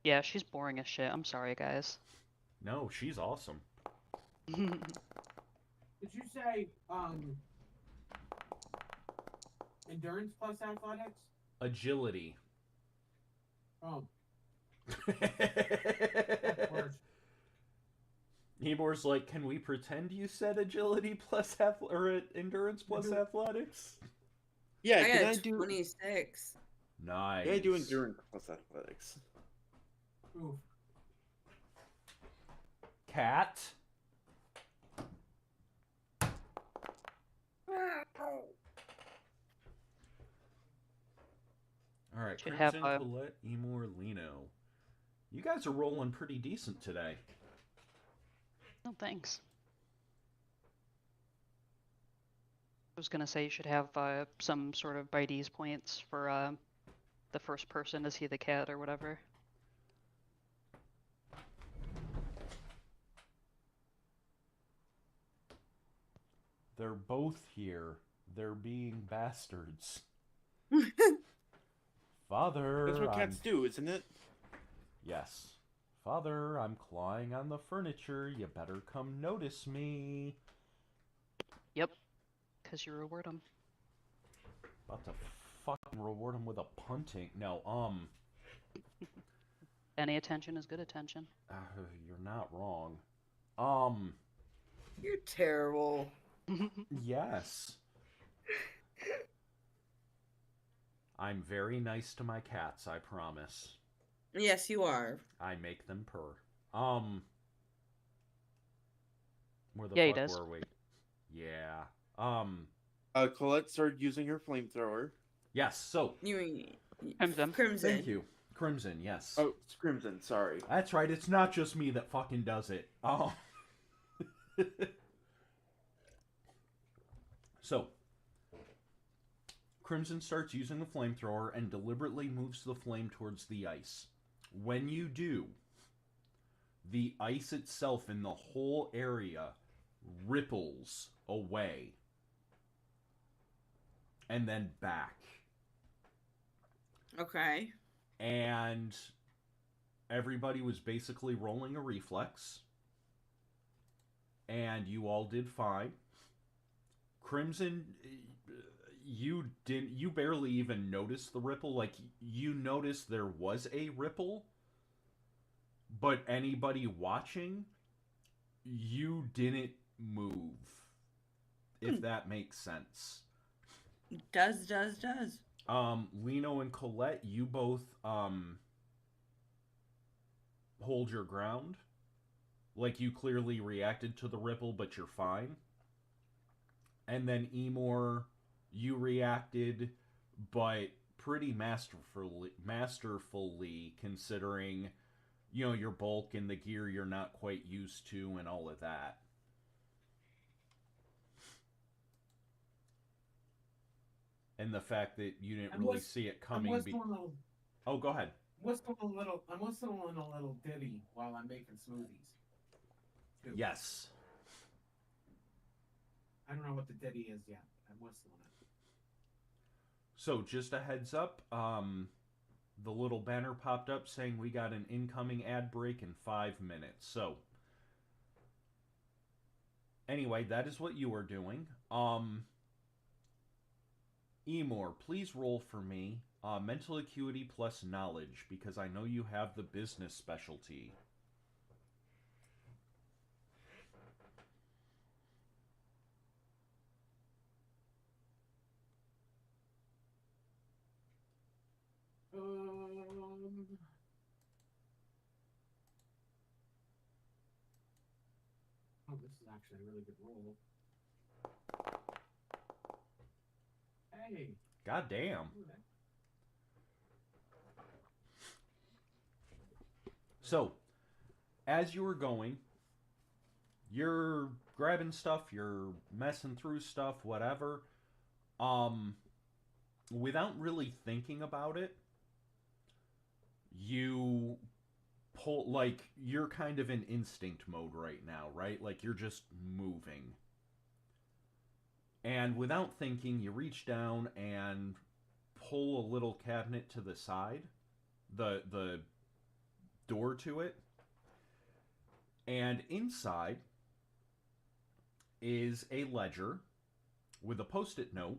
Yeah, she's boring as shit. I'm sorry, guys. No, she's awesome. Did you say endurance plus athletics? Agility. Oh, Of course. Emor's like, can we pretend you said agility plus endurance plus athletics? Yeah, I can got I a do? 26. Nice. Can I do endurance plus athletics? Ooh. Cat. All right, Should have Crimson, a- Colette, Emor, Lino. You guys are rolling pretty decent today. No thanks. I was gonna say you should have some sort of bitees points for the first person to see the cat or whatever. They're both here. They're being bastards. Father, That's what I'm... cats do, isn't it? Yes. Father, I'm clawing on the furniture. You better come notice me. Yep, because you reward them. About to fucking reward him with a punting. No, Any attention is good attention. you're not wrong. You're terrible. Yes. I'm very nice to my cats, I promise. Yes, you are. I make them purr. Where the Yeah, he fuck does. were we? Yeah. Colette started using her flamethrower. Yes. So. You mean Crimson. Crimson? Thank you, Crimson. Yes. Oh, it's Crimson. Sorry. That's right. It's not just me that fucking does it. Oh. So. Crimson starts using the flamethrower and deliberately moves the flame towards the ice. When you do, the ice itself in the whole area ripples away and then back. Okay. And everybody was basically rolling a reflex. And you all did fine. Crimson, you barely even noticed the ripple. Like, you noticed there was a ripple, but anybody watching, you didn't move, if that makes sense. Does. Lino and Colette, you both hold your ground. Like, you clearly reacted to the ripple, but you're fine. And then Emor, you reacted, but pretty masterfully, considering, you know, your bulk and the gear you're not quite used to and all of that. And the fact that you didn't really see it coming. Oh, go ahead. I'm whistling a little ditty while I'm making smoothies. Too. Yes. I don't know what the ditty is yet. I'm whistling it. So, just a heads up, the little banner popped up saying we got an incoming ad break in 5 minutes. So, anyway, that is what you were doing. Emor, please roll for me mental acuity plus knowledge, because I know you have the business specialty. Oh, this is actually a really good roll. Hey. God damn. So, as you were going, you're grabbing stuff, you're messing through stuff, whatever. Without really thinking about it, you pull, like, you're kind of in instinct mode right now, right? Like, you're just moving. And without thinking, you reach down and pull a little cabinet to the side, the door to it. And inside is a ledger with a post-it note.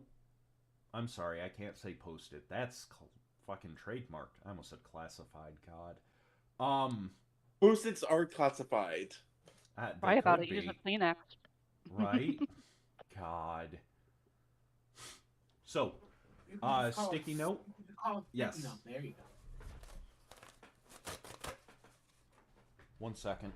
I'm sorry, I can't say post-it. That's fucking trademarked. I almost said classified, God. Post-its are classified. Cry about it, use a Kleenex. Right? God. So, sticky note? Yes. Sticky note. There you go. 1 second.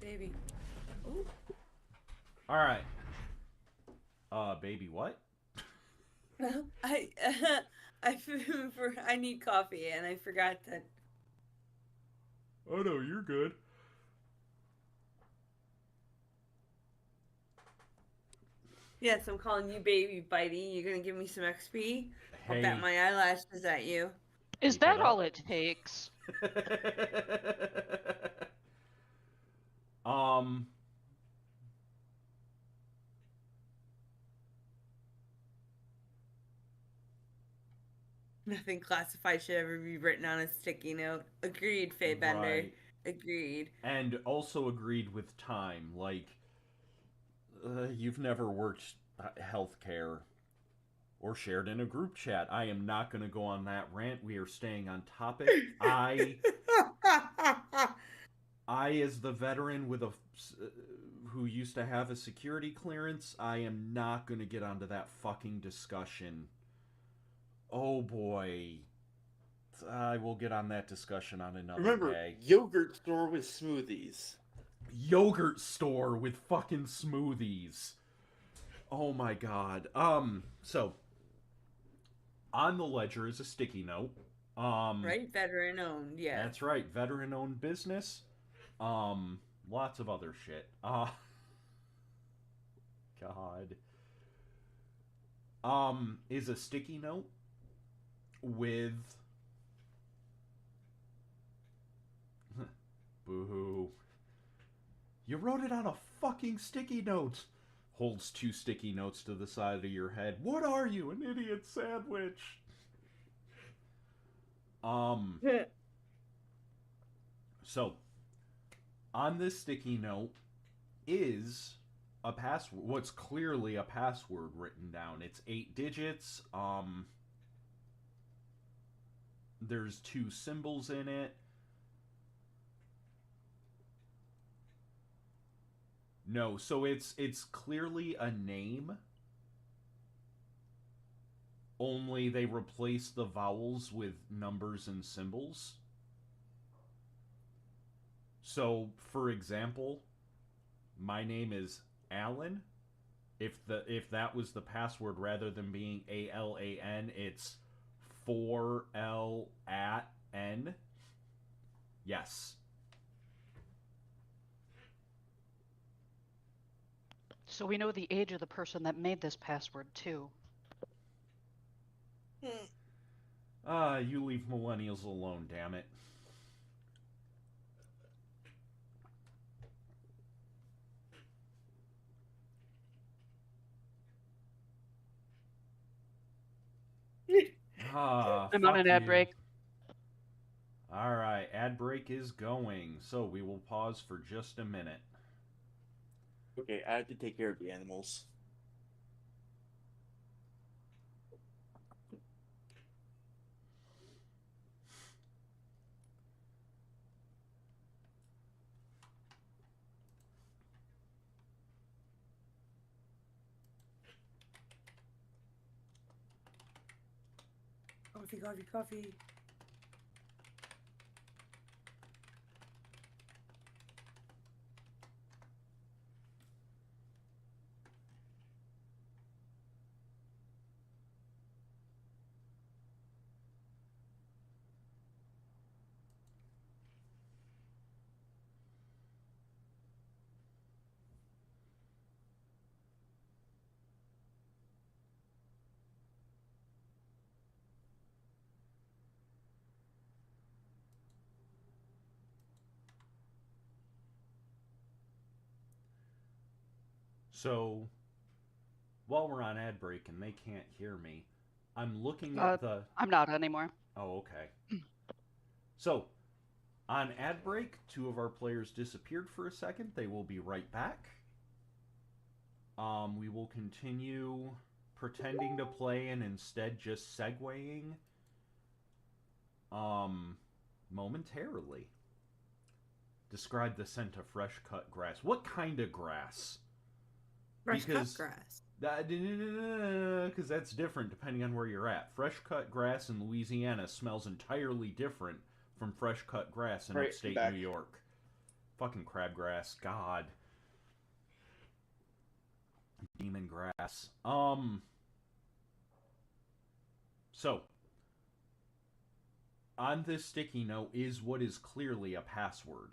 Baby. Ooh. All right. Baby, what? I need coffee and I forgot that. Oh no, you're good. Yes, I'm calling you baby, Bitey. You're gonna give me some XP? I'll bat my eyelashes at you. Is that all it takes? Nothing classified should ever be written on a sticky note. Agreed, Faye Bender. Right. Agreed. And also agreed with time. Like, you've never worked healthcare or shared in a group chat. I am not going to go on that rant. We are staying on topic. as the veteran with who used to have a security clearance, I am not going to get onto that fucking discussion. Oh boy. I will get on that discussion on another Remember, day. yogurt store with smoothies. Yogurt store with fucking smoothies. Oh my god. So on the ledger is a sticky note. Right, veteran owned. Yeah. That's right, veteran owned business. Lots of other shit. God. Is a sticky note with boo. You wrote it on a fucking sticky note. Holds 2 sticky notes to the side of your head. What are you, an idiot sandwich? So, on this sticky note is a password. What's clearly a password written down. It's 8 digits. There's 2 symbols in it. No, so it's clearly a name. Only they replace the vowels with numbers and symbols. So, for example, my name is Alan. If that was the password, rather than being ALAN, it's 4L at N. Yes. So we know the age of the person that made this password, too. You leave millennials alone, damn it. I'm on an ad break. Alright, ad break is going, so we will pause for just a minute. Okay, I have to take care of the animals. Coffee. So, while we're on ad break and they can't hear me, I'm looking at the... I'm not anymore. Oh, okay. So, on ad break, 2 of our players disappeared for a second. They will be right back. We will continue pretending to play and instead just segueing momentarily. Describe the scent of fresh cut grass. What kind of grass? Fresh cut grass. Because that's different depending on where you're at. Fresh cut grass in Louisiana smells entirely different from fresh cut grass in upstate New York. Fucking crabgrass. God. Demon grass. So, on this sticky note is what is clearly a password.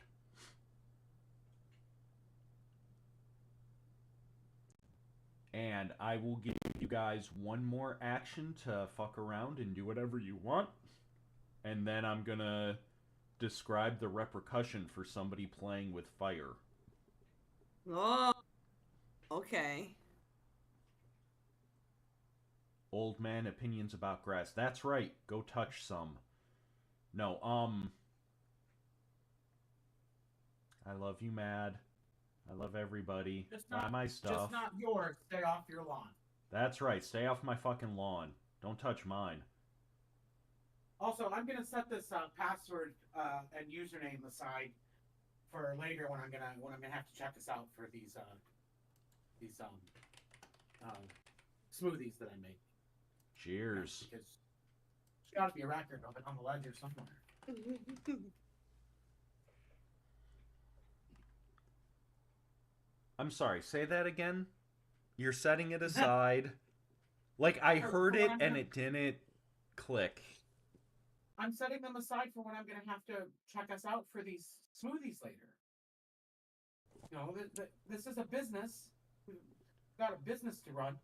And I will give you guys one more action to fuck around and do whatever you want. And then I'm gonna describe the repercussion for somebody playing with fire. Oh, okay. Old man opinions about grass. That's right. Go touch some. No, I love you, Mad. I love everybody. Buy my stuff. Just not yours. Stay off your lawn. That's right. Stay off my fucking lawn. Don't touch mine. Also, I'm going to set this password and username aside for later when I'm gonna have to check this out for these smoothies that I make. Cheers. Because there's got to be a record of it on the ledger somewhere. I'm sorry, say that again? You're setting it aside. Like, I heard it and it didn't click. I'm setting them aside for when I'm going to have to check us out for these smoothies later. You know, this is a business. We've got a business to run.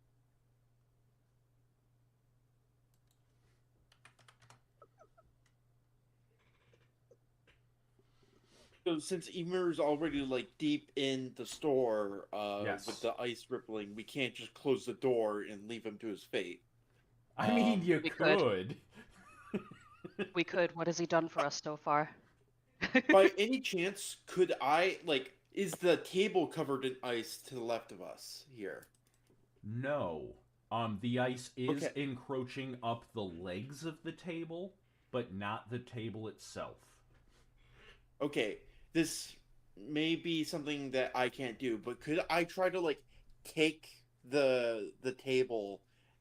So since Emir's already like deep in the store Yes. with the ice rippling, we can't just close the door and leave him to his fate. I mean, you We could. We could. What has he done for us so far? By any chance, could I like is the table covered in ice to the left of us here? No. The ice is Okay. encroaching up the legs of the table, but not the table itself. Okay, this may be something that I can't do, but could I try to like take the table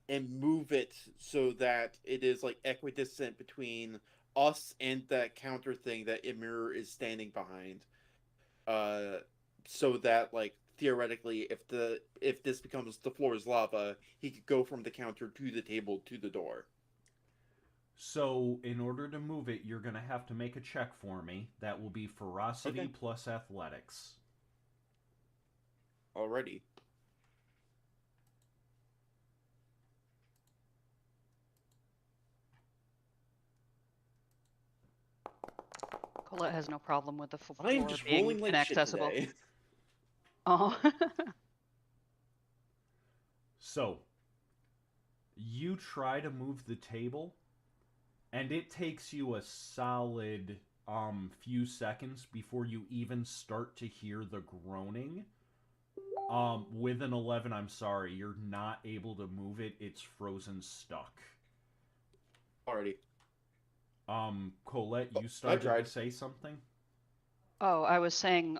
and move it so that it is like equidistant between us and that counter thing that Emir is standing behind? So that like theoretically if this becomes the floor is lava, he could go from the counter to the table to the door. So, in order to move it, you're going to have to make a check for me. That will be ferocity Okay. plus athletics. Alrighty. Colette has no problem with the floor I am just being rolling like shit inaccessible. today. Oh. So, you try to move the table, and it takes you a solid few seconds before you even start to hear the groaning. With an 11, I'm sorry, you're not able to move it. It's frozen stuck. Alrighty. Colette, you started tried. to say something? Oh, I was saying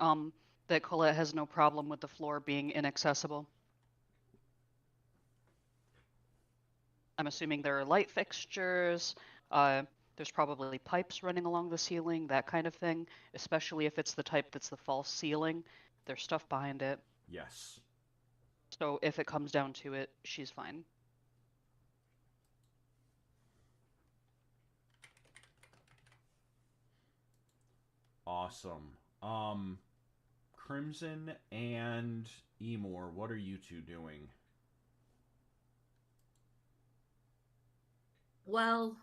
that Colette has no problem with the floor being inaccessible. I'm assuming there are light fixtures. There's probably pipes running along the ceiling, that kind of thing, especially if it's the type that's the false ceiling. There's stuff behind it. Yes. So if it comes down to it, she's fine. Awesome. Crimson and Emor, what are you two doing? Well,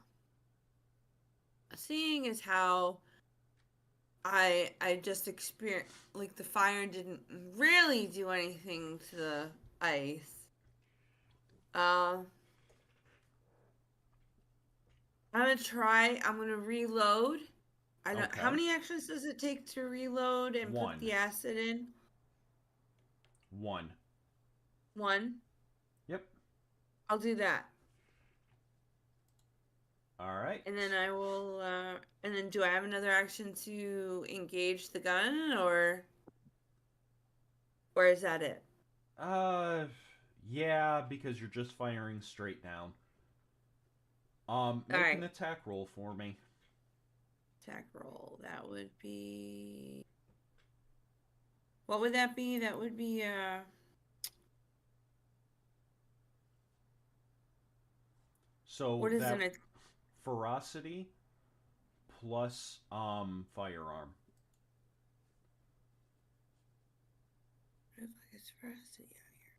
seeing as how I just experienced like the fire didn't really do anything to the ice. I'm gonna reload. I don't how Okay. many actions does it take to reload and One. put the acid in? 1. One. Yep. I'll do that. Alright. And then I will and then do I have another action to engage the gun or is that it? Yeah, because you're just firing straight down. Make Alright. an attack roll for me. Attack roll. That would be. What would that be? That would be So what is that it? ferocity plus firearm. What the fuck is ferocity out here?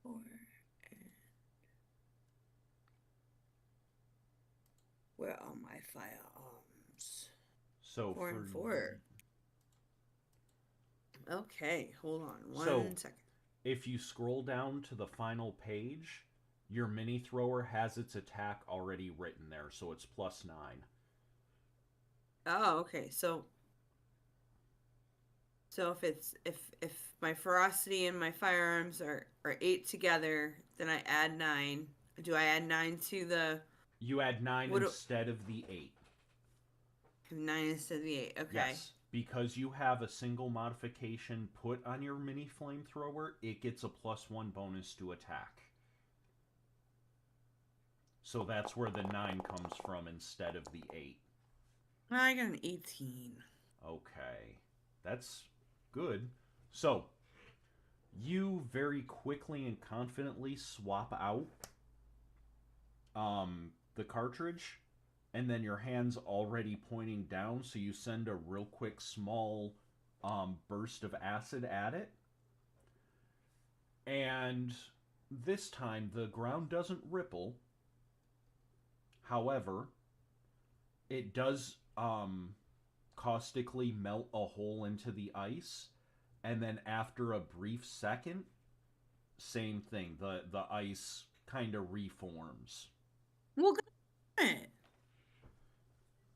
Four and where are my firearms? So 4 and 4. Okay, hold on one second. If you scroll down to the final page, your mini thrower has its attack already written there, so it's +9. Oh, okay. So if my ferocity and my firearms are 8 together, then I add 9. Do I add 9 to the You add 9 What do- instead of the 8. 9 instead of the 8. Okay. Yes. Because you have a single modification put on your mini flamethrower, it gets a +1 bonus to attack. So that's where the 9 comes from instead of the 8. I got an 18. Okay. That's good. So, you very quickly and confidently swap out the cartridge, and then your hand's already pointing down, so you send a real quick small burst of acid at it. And this time the ground doesn't ripple. However, it does caustically melt a hole into the ice, and then after a brief second, same thing. The ice kind of reforms. Well, good.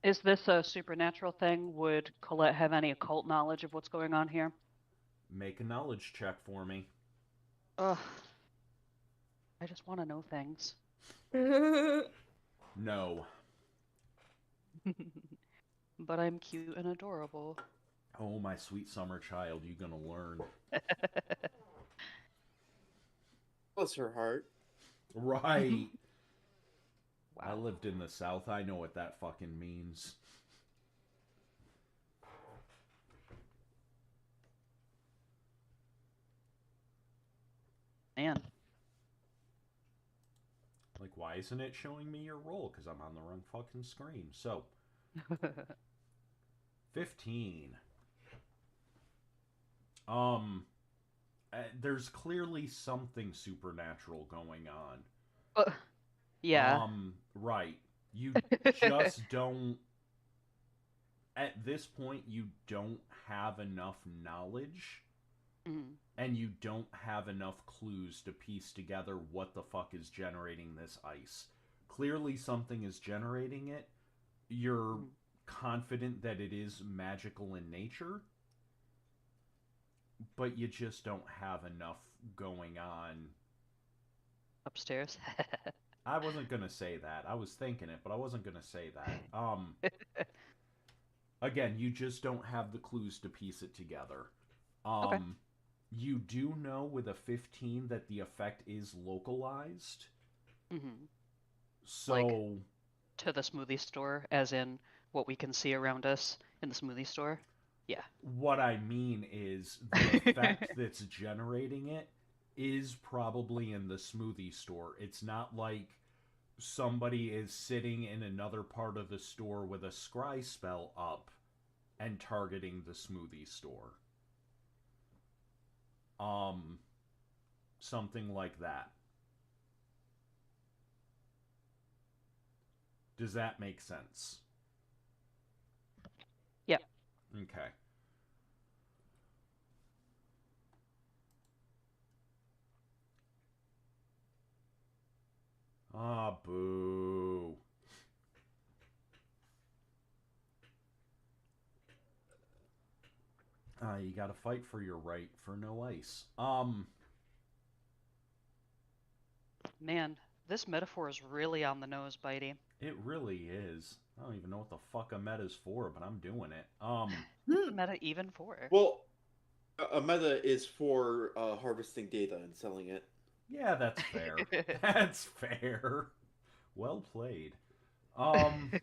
Is this a supernatural thing? Would Colette have any occult knowledge of what's going on here? Make a knowledge check for me. Ugh. I just want to know things. No. But I'm cute and adorable. Oh, my sweet summer child, you gonna learn. Bless her heart. Right. Wow. I lived in the South. I know what that fucking means. Man. Like, why isn't it showing me your roll? Because I'm on the wrong fucking screen. So, 15. There's clearly something supernatural going on. Yeah. Right. You just don't... At this point, you don't have enough knowledge, and you don't have enough clues to piece together what the fuck is generating this ice. Clearly something is generating it. You're confident that it is magical in nature, but you just don't have enough going on. Upstairs. I wasn't gonna say that. I was thinking it, but I wasn't gonna say that. Again, you just don't have the clues to piece it together. Okay. You do know with a 15 that the effect is localized. So... Like, to the smoothie store, as in what we can see around us in the smoothie store? Yeah. What I mean is the effect that's generating it is probably in the smoothie store. It's not like somebody is sitting in another part of the store with a scry spell up and targeting the smoothie store. Something like that. Does that make sense? Yeah. Okay. Ah, boo. You gotta fight for your right for no ice. Man, this metaphor is really on the nose, Bitey. It really is. I don't even know what the fuck a meta's for, but I'm doing it. What's the meta even for? Well, a meta is for harvesting data and selling it. Yeah, that's fair. That's fair. Well played. God.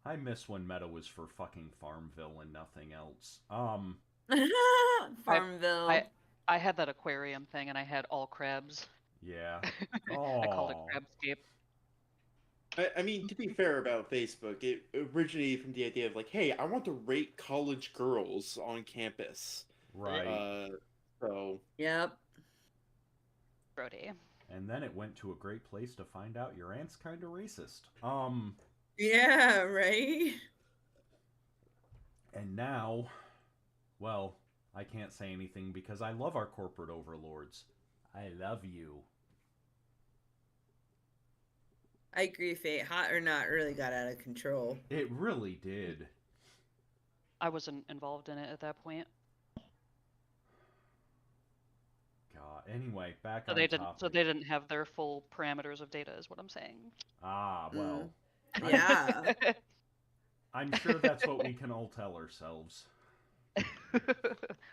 I miss when meta was for fucking Farmville and nothing else. Farmville. I had that aquarium thing and I had all crabs. Yeah. I called it Crabscape. I mean, to be fair about Facebook, it originated from the idea of like, hey, I want to rate college girls on campus. Right. So. Yep. Brody. And then it went to a great place to find out your aunt's kind of racist. Yeah, right? And now, well, I can't say anything because I love our corporate overlords. I love you. I agree, Fate. Hot or not really got out of control. It really did. I wasn't involved in it at that point. God. Anyway, back So on they didn't. topic. So they didn't have their full parameters of data, is what I'm saying. Ah, well. Yeah. I'm sure that's what we can all tell ourselves.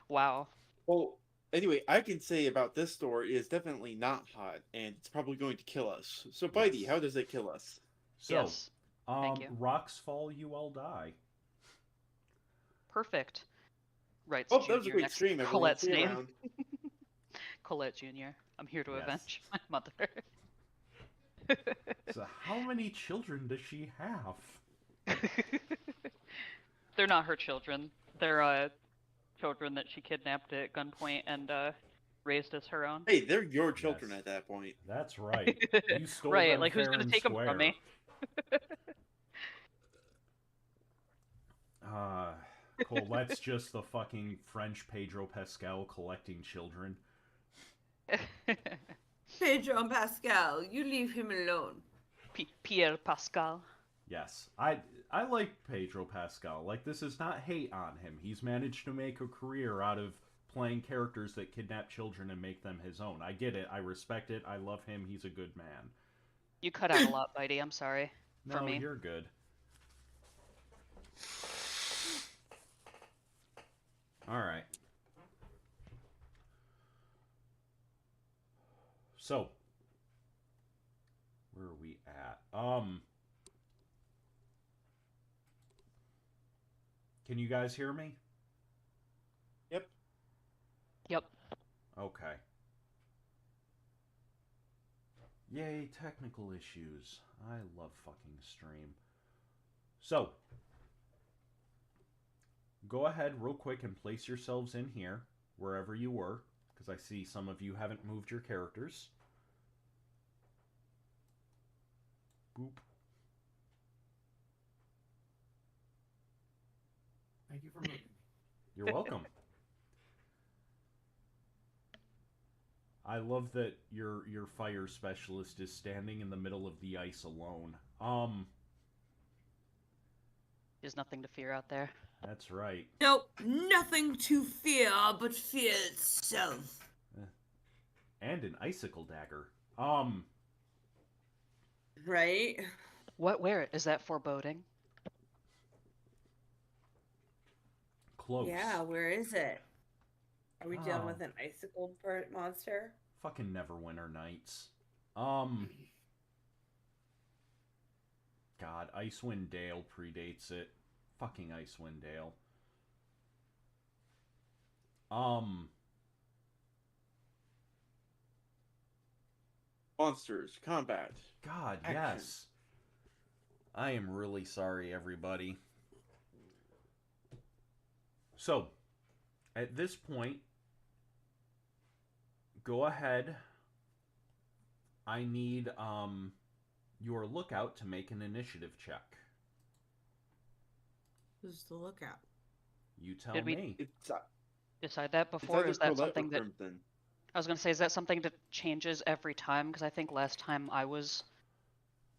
Wow. Well, anyway, I can say about this store is definitely not hot, and it's probably going to kill us. So, Bitey, Yes. how does it kill us? So, Yes. Thank you. rocks fall, you all die. Perfect. Writes Oh, that was a Junior great next to stream, everyone. Colette's See you name. around. Colette Junior. I'm here to Yes. avenge my mother. So, how many children does she have? They're not her children. They're children that she kidnapped at gunpoint and raised as her own. Hey, they're your children Yes. at that point. That's right. You stole Right, them like who's fair gonna and take them square. from me? Colette's just the fucking French Pedro Pascal collecting children. Pedro Pascal, you leave him alone. Pierre Pascal. Yes, I like Pedro Pascal. Like, this is not hate on him. He's managed to make a career out of playing characters that kidnap children and make them his own. I get it. I respect it. I love him. He's a good man. You cut out a lot, Bitey. I'm sorry. For No, me. you're good. All right. So, where are we at? Can you guys hear me? Yep. Yep. Okay. Yay, technical issues. I love fucking stream. So, go ahead real quick and place yourselves in here, wherever you were, because I see some of you haven't moved your characters. Boop. Thank you for moving. You're welcome. I love that your fire specialist is standing in the middle of the ice alone. There's nothing to fear out there. That's right. Nope, nothing to fear but fear itself. And an icicle dagger. Right? Where is that foreboding? Close. Yeah, where is it? Are we dealing Oh. with an icicle monster? Fucking Neverwinter Nights. God, Icewind Dale predates it. Fucking Icewind Dale. Monsters, combat. God, Action. yes. I am really sorry, everybody. So, at this point, go ahead. I need your lookout to make an initiative check. Who's the lookout? You tell Did we- me. It's Decide that it's before? either Is that Colette or something that Crimson. I was gonna say? Is that something that changes every time? Because I think last time I was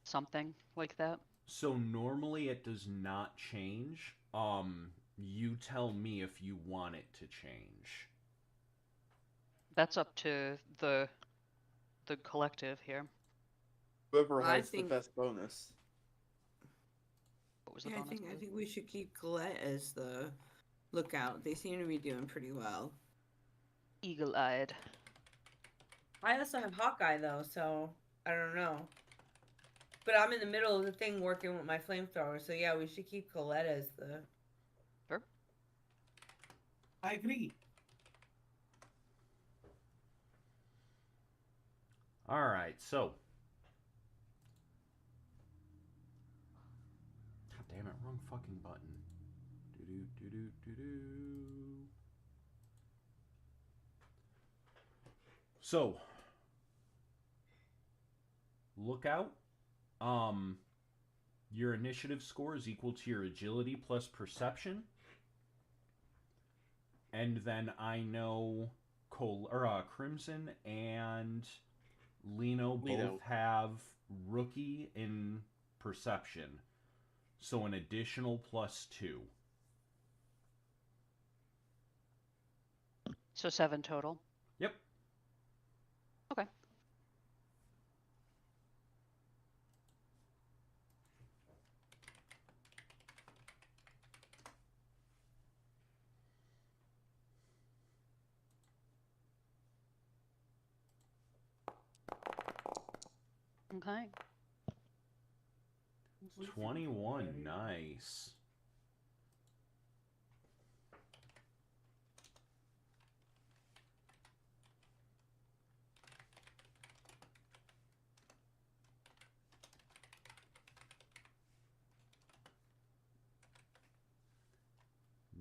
something like that. So normally it does not change. You tell me if you want it to change. That's up to the collective here. Whoever I has think- the best bonus. What was the Yeah, I bonus? think we should keep Colette as the lookout. They seem to be doing pretty well. Eagle-eyed. I also have Hawkeye though, so I don't know. But I'm in the middle of the thing working with my flamethrower, so yeah, we should keep Colette as the. I agree. Alright, so. God damn it, wrong fucking button. Do-do-do-do-do-do. So. Lookout. Your initiative score is equal to your agility plus perception. And then I know Crimson and Lino both have rookie in perception. So an additional +2. So 7 total. Yep. Okay. 21, nice.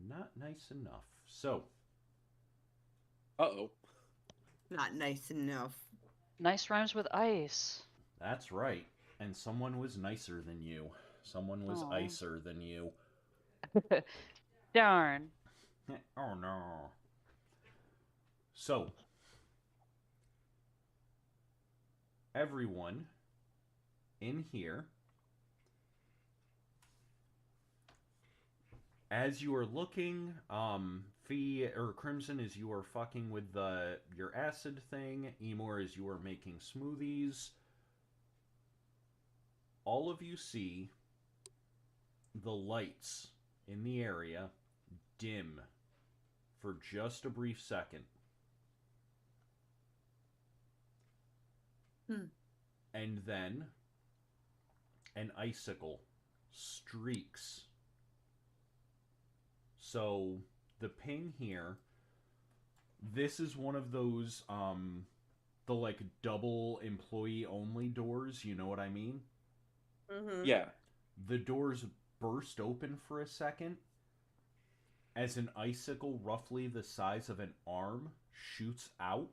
Not nice enough. So, Uh-oh. Not nice enough. Nice rhymes with ice. that's right. And someone was nicer than you. Someone was Aw. icer than you. Darn. Oh no. So, everyone in here, as you are looking, Fee or Crimson, as you are fucking with your acid thing, Emor, as you are making smoothies, all of you see the lights in the area dim for just a brief second. And then an icicle streaks. So the ping here, this is one of those the like double employee only doors, you know what I mean? Mm-hmm. Yeah. The doors burst open for a second as an icicle roughly the size of an arm shoots out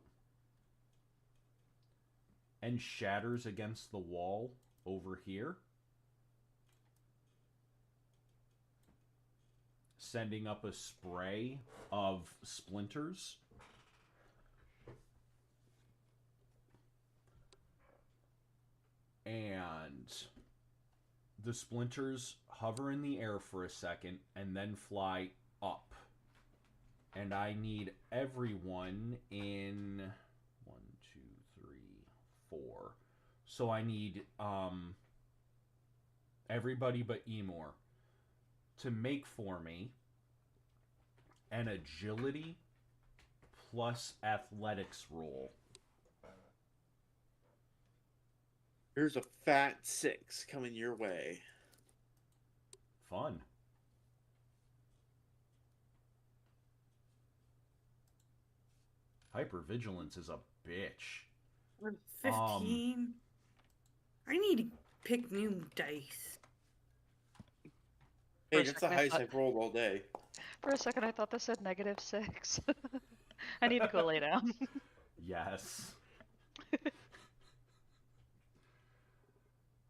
and shatters against the wall over here, sending up a spray of splinters. And the splinters hover in the air for a second and then fly up. And I need everyone in 1, 2, 3, 4. So I need everybody but Emor to make for me an agility plus athletics roll. Here's a fat 6 coming your way. Fun. Hypervigilance is a bitch. 15. I need to pick new dice. Hey, For a that's the second, I highest thought- I've rolled all day. For a second, I thought this said -6. I need to go lay down. Yes.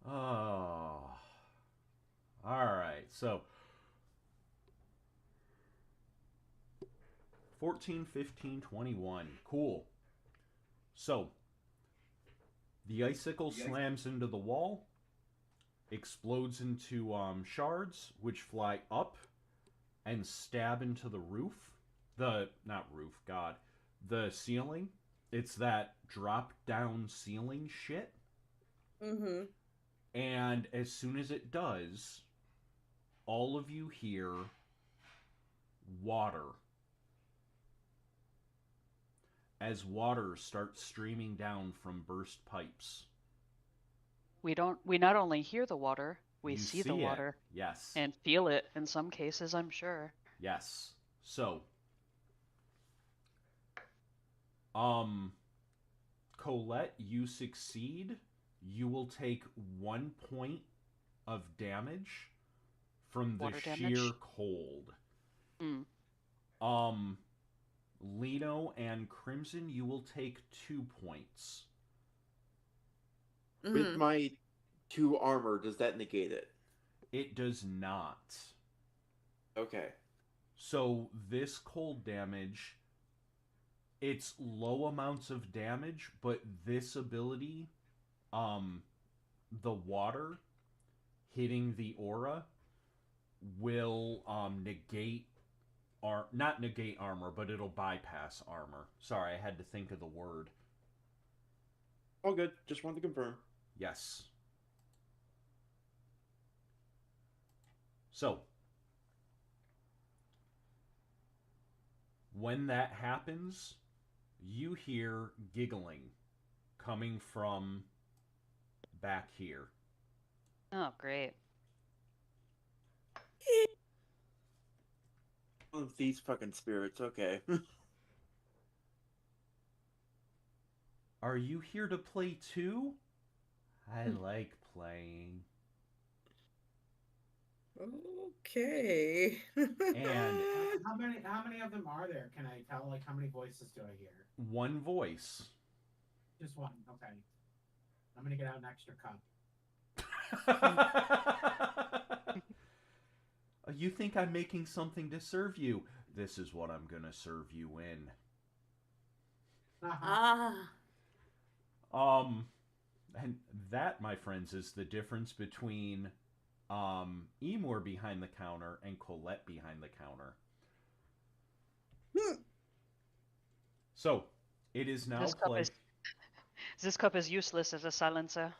Oh. Alright, so 14, 15, 21. Cool. So, the icicle slams into the wall, explodes into shards, which fly up and stab into the roof. Not roof, God. The ceiling. It's that drop down ceiling shit. Mm-hmm. And as soon as it does, all of you hear water. As water starts streaming down from burst pipes. We not only hear the water, we You see the it. water. Yes. And feel it in some cases, I'm sure. Yes. So, Colette, you succeed. You will take 1 point of damage from the Water sheer damage? cold. Mm. Lino and Crimson, you will take 2 points. Mm-hmm. With my 2 armor, does that negate it? It does not. Okay. So this cold damage, it's low amounts of damage, but this ability, the water hitting the aura will negate not negate armor, but it'll bypass armor. Sorry, I had to think of the word. All good. Just wanted to confirm. Yes. So, when that happens, you hear giggling coming from back here. Oh, great. Oh, these fucking spirits. Okay. Are you here to play too? I like playing. Okay. And How many of them are there? Can I tell? Like, how many voices do I hear? one voice. Just one. Okay. I'm gonna get out an extra cup. You think I'm making something to serve you? This is what I'm gonna serve you in. Ah. And that, my friends, is the difference between Emor behind the counter and Colette behind the counter. So, it is now This cup is useless as a silencer.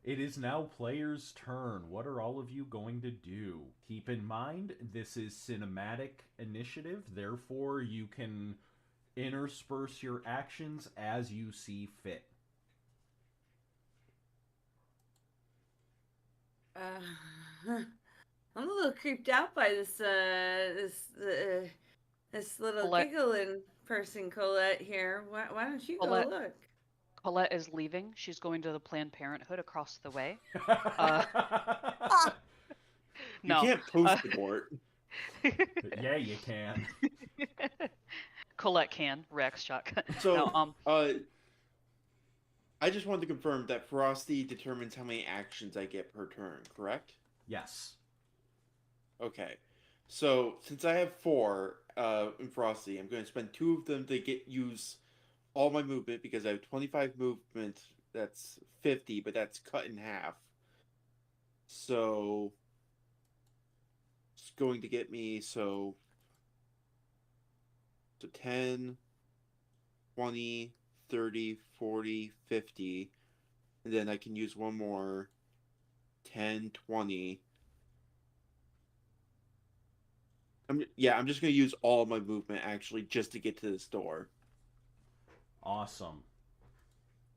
It is now player's turn. What are all of you going to do? Keep in mind, this is cinematic initiative, therefore you can intersperse your actions as you see fit. I'm a little creeped out by this little Colette. giggling person, Colette here. Why don't you Colette. go look? Colette is leaving. She's going to the Planned Parenthood across the way. You No. can't post abort. Yeah, you can. Colette can. Rex shot. So, No, I just wanted to confirm that ferocity determines how many actions I get per turn, correct? Yes. Okay. So, since I have 4 in ferocity, I'm going to spend 2 of them to use all my movement because I have 25 movement. That's 50, but that's cut in half. So, it's going to get me so 10, 20, 30, 40, 50, and then I can use one more 10, 20. I'm just going to use all my movement actually just to get to this door. Awesome.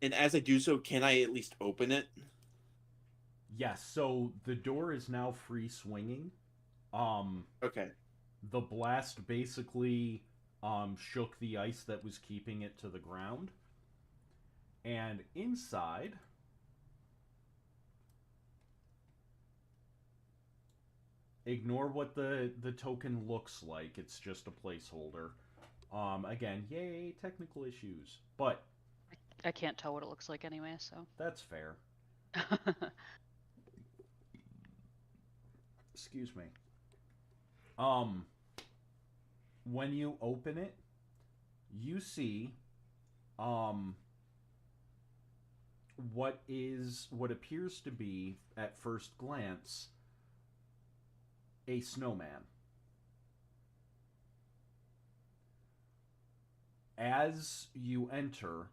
And as I do so, can I at least open it? Yes, so the door is now free swinging. Okay. The blast basically shook the ice that was keeping it to the ground. And inside, ignore what the token looks like. It's just a placeholder. Again, yay, technical issues. But I can't tell what it looks like anyway, so. that's fair. Excuse me. When you open it, you see what appears to be at first glance a snowman. As you enter,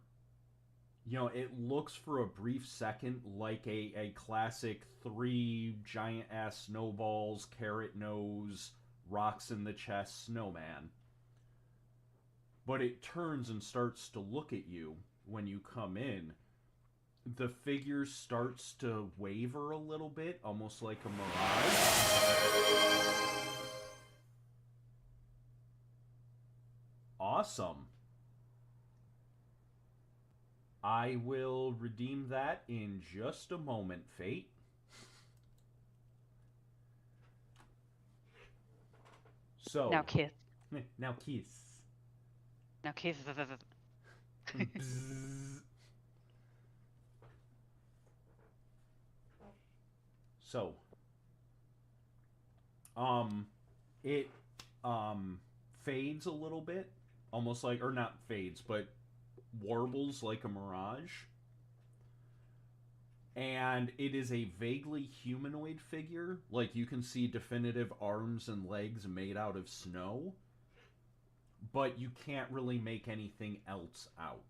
it looks for a brief second like a classic 3 giant ass snowballs, carrot nose, rocks in the chest snowman. But it turns and starts to look at you when you come in. The figure starts to waver a little bit, almost like a mirage. Awesome. I will redeem that in just a moment, Fate. So. Now kiss. Now kiss. Now kiss. So. It, fades a little bit. Almost like, or not fades, but warbles like a mirage. And it is a vaguely humanoid figure. Like, you can see definitive arms and legs made out of snow. But you can't really make anything else out.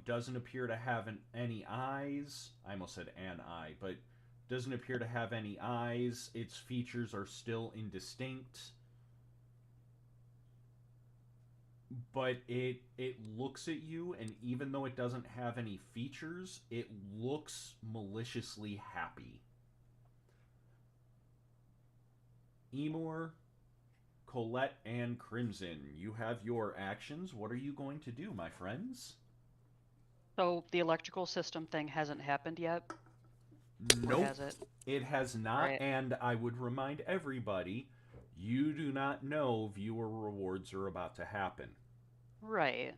Doesn't appear to have any eyes. I almost said an eye, but doesn't appear to have any eyes. Its features are still indistinct. but it looks at you, and even though it doesn't have any features, it looks maliciously happy. Emor, Colette, and Crimson, you have your actions. What are you going to do, my friends? So the electrical system thing hasn't happened yet? Or Nope, has it? it has not, Right. and I would remind everybody, you do not know viewer rewards are about to happen. Right.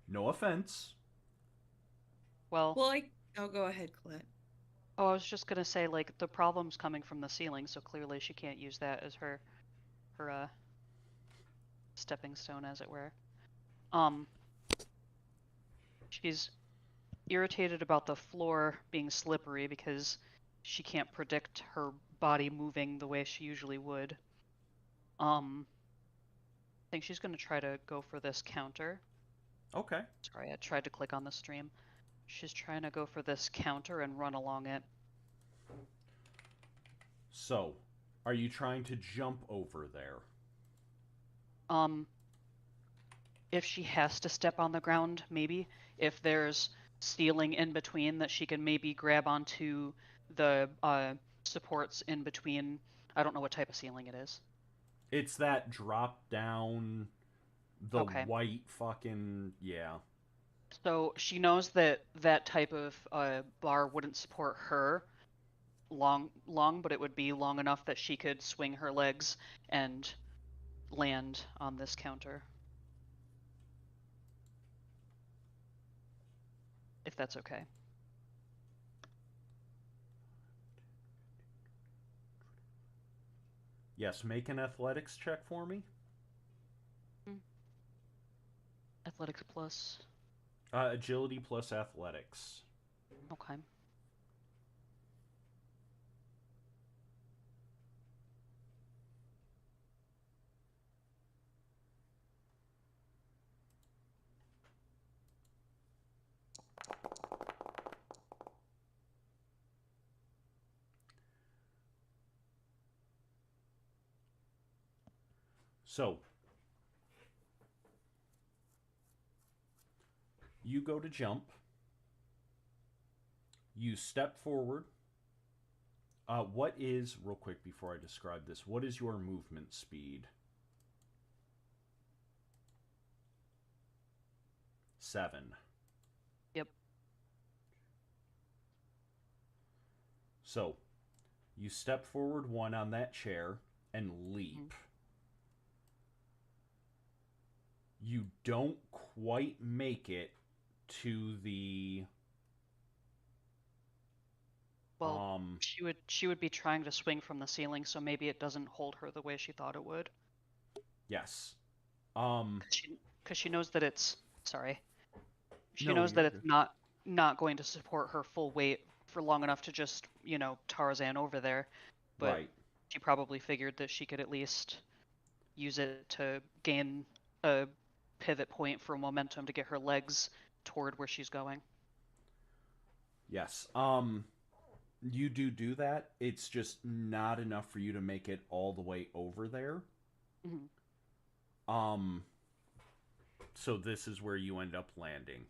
No offense. Well, I'll go ahead, Colette. oh, I was just gonna say, like, the problem's coming from the ceiling, so clearly she can't use that as her stepping stone, as it were. She's irritated about the floor being slippery because she can't predict her body moving the way she usually would. I think she's gonna try to go for this counter. Okay. Sorry, I tried to click on the stream. She's trying to go for this counter and run along it. So, are you trying to jump over there? If she has to step on the ground, maybe. If there's ceiling in between that she can maybe grab onto the supports in between. I don't know what type of ceiling it is. It's that drop down, the Okay. white fucking, yeah. So she knows that that type of bar wouldn't support her long, but it would be long enough that she could swing her legs and land on this counter. If that's okay. Yes, make an athletics check for me. Athletics plus. Agility plus athletics. Okay. So, you go to jump. You step forward. What is, real quick before I describe this, what is your movement speed? 7. Yep. So, you step forward 1 on that chair and leap. You don't quite make it to the Well, she would be trying to swing from the ceiling, so maybe it doesn't hold her the way she thought it would. Yes. Because she knows that it's sorry. She No, knows you're that it's good. not going to support her full weight for long enough to just, Tarzan over there. But Right. she probably figured that she could at least use it to gain a pivot point for momentum to get her legs toward where she's going. Yes. You do that. It's just not enough for you to make it all the way over there. Mm-hmm. So this is where you end up landing.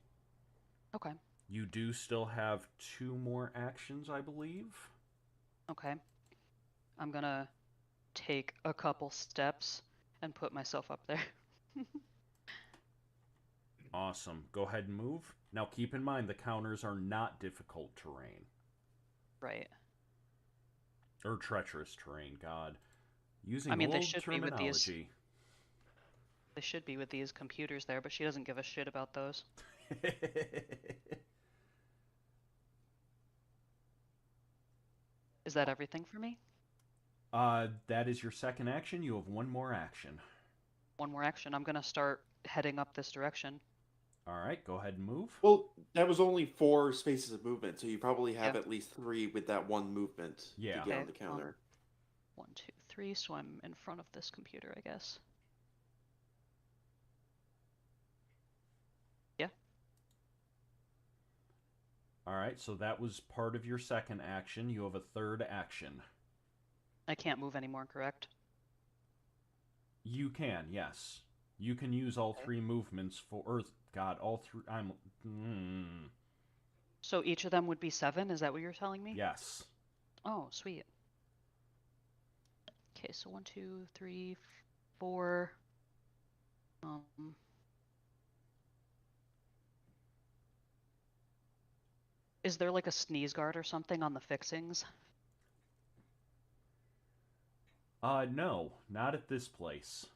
Okay. You do still have 2 more actions, I believe. Okay. I'm gonna take a couple steps and put myself up there. Awesome. Go ahead and move. Now keep in mind the counters are not difficult terrain. Right. Or treacherous terrain, God. Using I mean, they old should be with these. terminology. They should be with these computers there, but she doesn't give a shit about those. Is that everything for me? That is your second action. You have 1 more action. One more action. I'm gonna start heading up this direction. All right, go ahead and move. Well, that was only 4 spaces of movement, so you probably have Yeah. at least 3 with that one movement Yeah. to get on Okay, the counter. 1, 2, 3. So I'm in front of this computer, I guess. Yeah. All right, so that was part of your second action. You have a third action. I can't move anymore, correct? You can, yes. You can use all Okay. 3 movements for. Or, God, all 3. I'm. Mm, So each of them would be 7? Is that what you're telling me? yes. Oh, sweet. Okay, so 1, 2, 3, 4. Is there like a sneeze guard or something on the fixings? No, not at this place.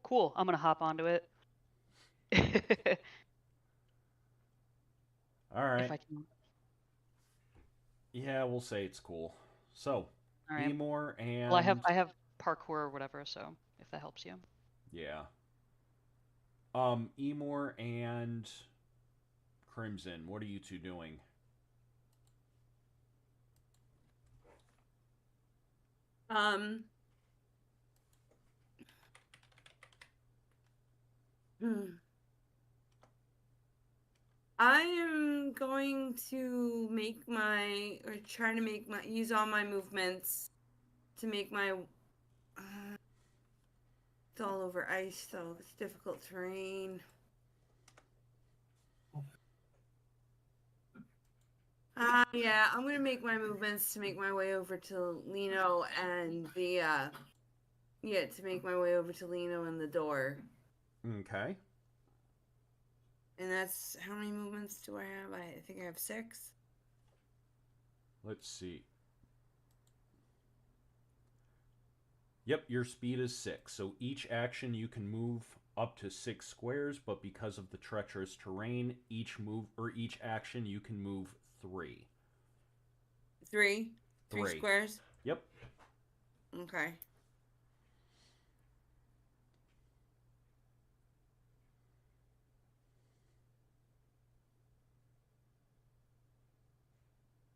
Cool. I'm gonna hop onto it. All right. If I can. Yeah, we'll say it's cool. So, All right. Emor and. Well, I have parkour or whatever, so if that helps you. Yeah. Emor and Crimson, what are you two doing? I am going to try to use all my movements to make my. It's all over ice, so it's difficult terrain. Yeah, I'm gonna make my movements to make my way over to Lino and to make my way over to Lino and the door. Okay. And that's how many movements do I have? I think I have 6. Let's see. Yep, your speed is 6. So each action you can move up to 6 squares, but because of the treacherous terrain, each action you can move 3. 3 squares? Yep. Okay.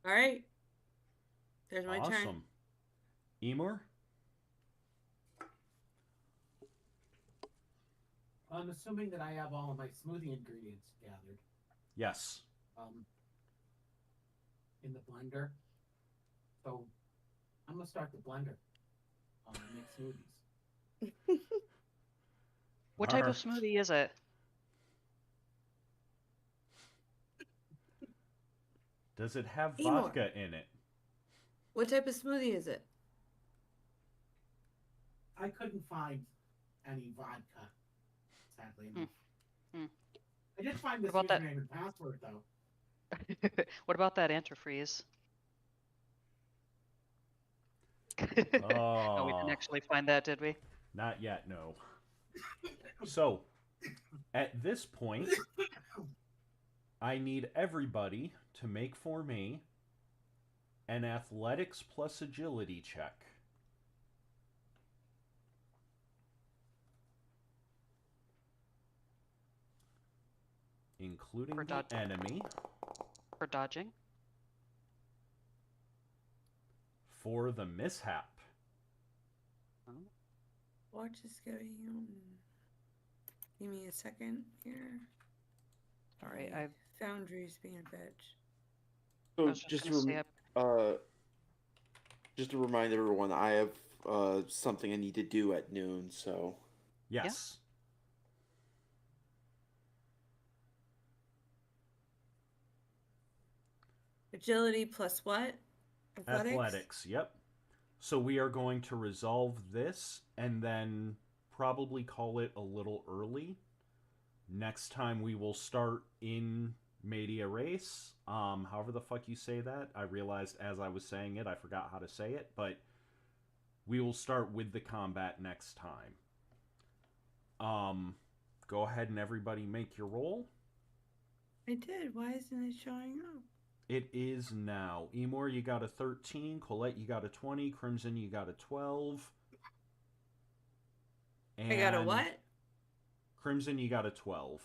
All right. There's my turn. Awesome. Emor? I'm assuming that I have all of my smoothie ingredients gathered. Yes. In the blender. So I'm gonna start the blender. Make smoothies. What type of smoothie is it? Does it have Emor. vodka in it? What type of smoothie is it? I couldn't find any vodka, sadly enough. I did find this username and password though. What about that antifreeze? Oh. No, we didn't actually find that, did we? Not yet, no. So, at this point, I need everybody to make for me an athletics plus agility check. Including the enemy. For dodging. For the mishap. Watch is going on. Give me a second here. All right, Foundry's being a bitch. So just to remind everyone, I have something I need to do at noon. So yes. Yeah. Agility plus what? Athletics, yep. So we are going to resolve this and then probably call it a little early. Next time we will start in media race. However the fuck you say that. I realized as I was saying it, I forgot how to say it, but we will start with the combat next time. Go ahead and everybody make your roll. I did. Why isn't it showing up? It is now. Emor, you got a 13. Colette, you got a 20. Crimson, you got a 12. And I got a what? Crimson, you got a 12.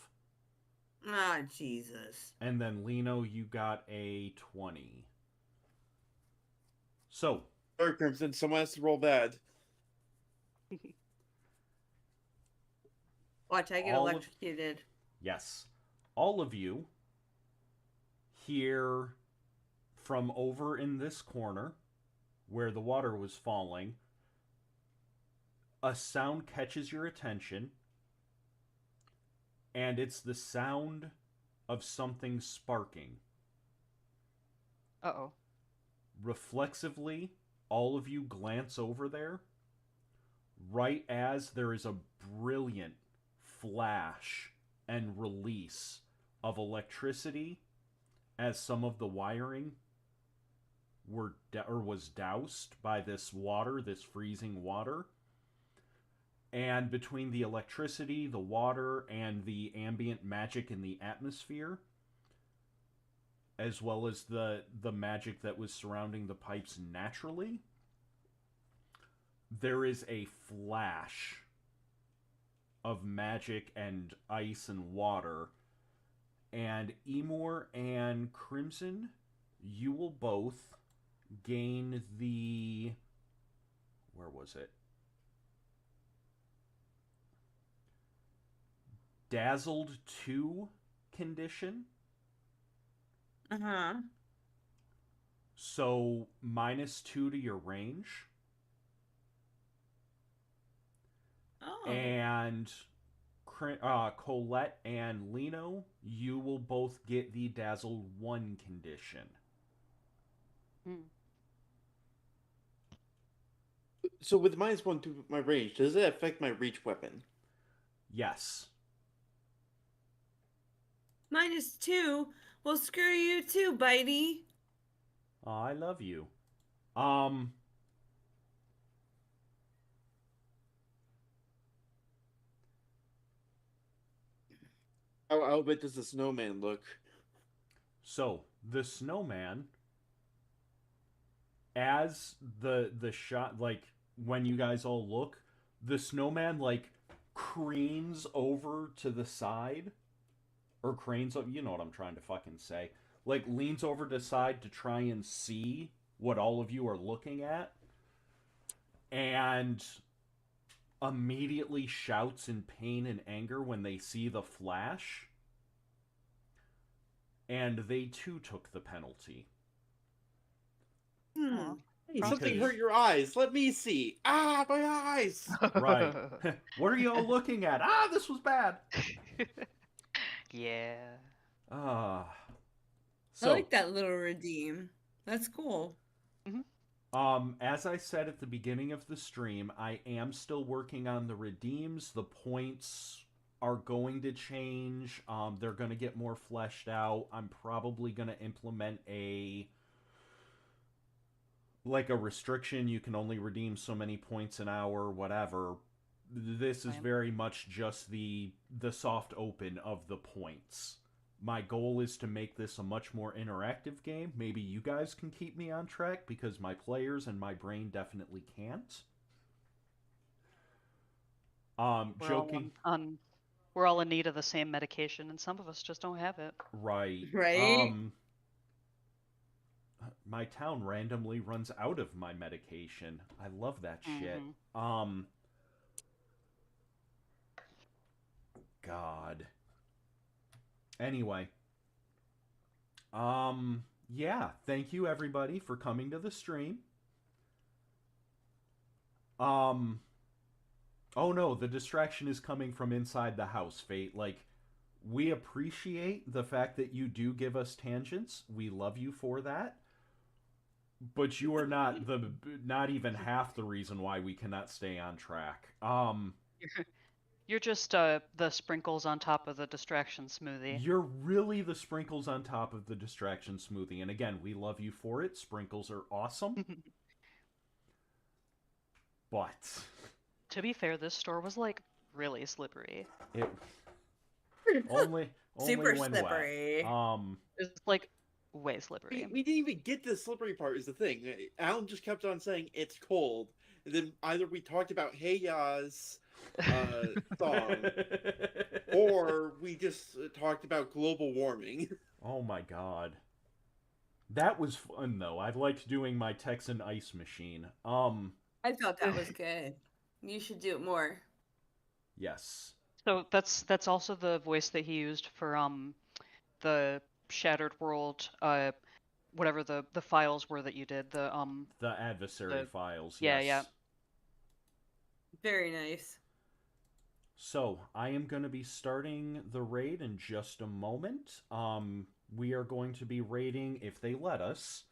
Ah, Jesus. And then Lino, you got a 20. So. Sorry, Crimson. Someone has to roll bad. Watch, I get electrocuted. Yes. All of you hear from over in this corner where the water was falling a sound catches your attention, and it's the sound of something sparking. Uh-oh. Reflexively, all of you glance over there, right as there is a brilliant flash and release of electricity as some of the wiring was doused by this water, this freezing water. And between the electricity, the water, and the ambient magic in the atmosphere, as well as the magic that was surrounding the pipes naturally, there is a flash of magic and ice and water. And Emor and Crimson, you will both gain the... Where was it? Dazzled 2 condition. Uh-huh. So -2 to your range. Oh. And Colette and Lino, you will both get the Dazzled 1 condition. So with -1 to my range, does it affect my reach weapon? Yes. -2? Well, screw you too, Bitey. Oh, I love you. How big does the snowman look? So, the snowman, as the shot, like, when you guys all look, the snowman, like, cranes over to the side, or cranes up, you know what I'm trying to fucking say, like, leans over to the side to try and see what all of you are looking at, and immediately shouts in pain and anger when they see the flash, and they too took the penalty. Hmm. Hey, something hurt your eyes. Let me see. Ah, my eyes! Right. What are you all looking at? Ah, this was bad. Yeah. I So, like that little redeem. That's cool. as I said at the beginning of the stream, I am still working on the redeems. The points are going to change. They're going to get more fleshed out. I'm probably going to implement a restriction. You can only redeem so many points an hour, whatever. This is very much just the soft open of the points. My goal is to make this a much more interactive game. Maybe you guys can keep me on track, because my players and my brain definitely can't. Joking. We're all in need of the same medication, and some of us just don't have it. Right. Right? My town randomly runs out of my medication. I love that shit. God. Anyway. Yeah, thank you everybody for coming to the stream. Oh no, the distraction is coming from inside the house, Fate. Like, we appreciate the fact that you do give us tangents. We love you for that. But you are not even half the reason why we cannot stay on track. You're just the sprinkles on top of the distraction smoothie. You're really the sprinkles on top of the distraction smoothie. And again, we love you for it. Sprinkles are awesome. But to be fair, this store was like really slippery. It only Super when slippery. wet. It's like way slippery. We didn't even get the slippery part is the thing. Alan just kept on saying it's cold. And then either we talked about Hey Ya's song, or we just talked about global warming. Oh my god. That was fun though. I liked doing my Texan ice machine. I thought that was good. You should do it more. Yes. So that's also the voice that he used for the Shattered World, whatever the files were that you did, the adversary files. Yeah, yes. yeah. Very nice. So, I am going to be starting the raid in just a moment. We are going to be raiding, if they let us,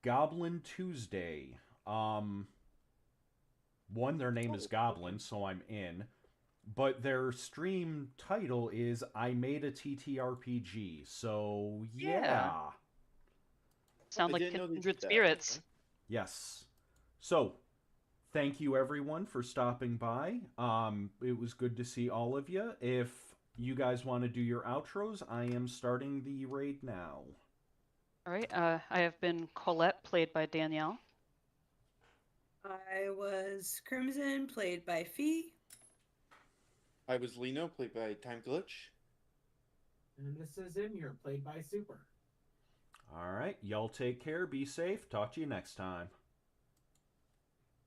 Goblin Tuesday. One, their name is Goblin, so I'm in. But their stream title is I Made a TTRPG. So, yeah. Sound I like didn't know they did kindred that. spirits. Yes. So, thank you everyone for stopping by. It was good to see all of you. If you guys want to do your outros, I am starting the raid now. All right. I have been Colette, played by Danielle. I was Crimson, played by Fee. I was Lino, played by Time Glitch. And this is Imir, played by Super. All right, y'all take care, be safe. Talk to you next time.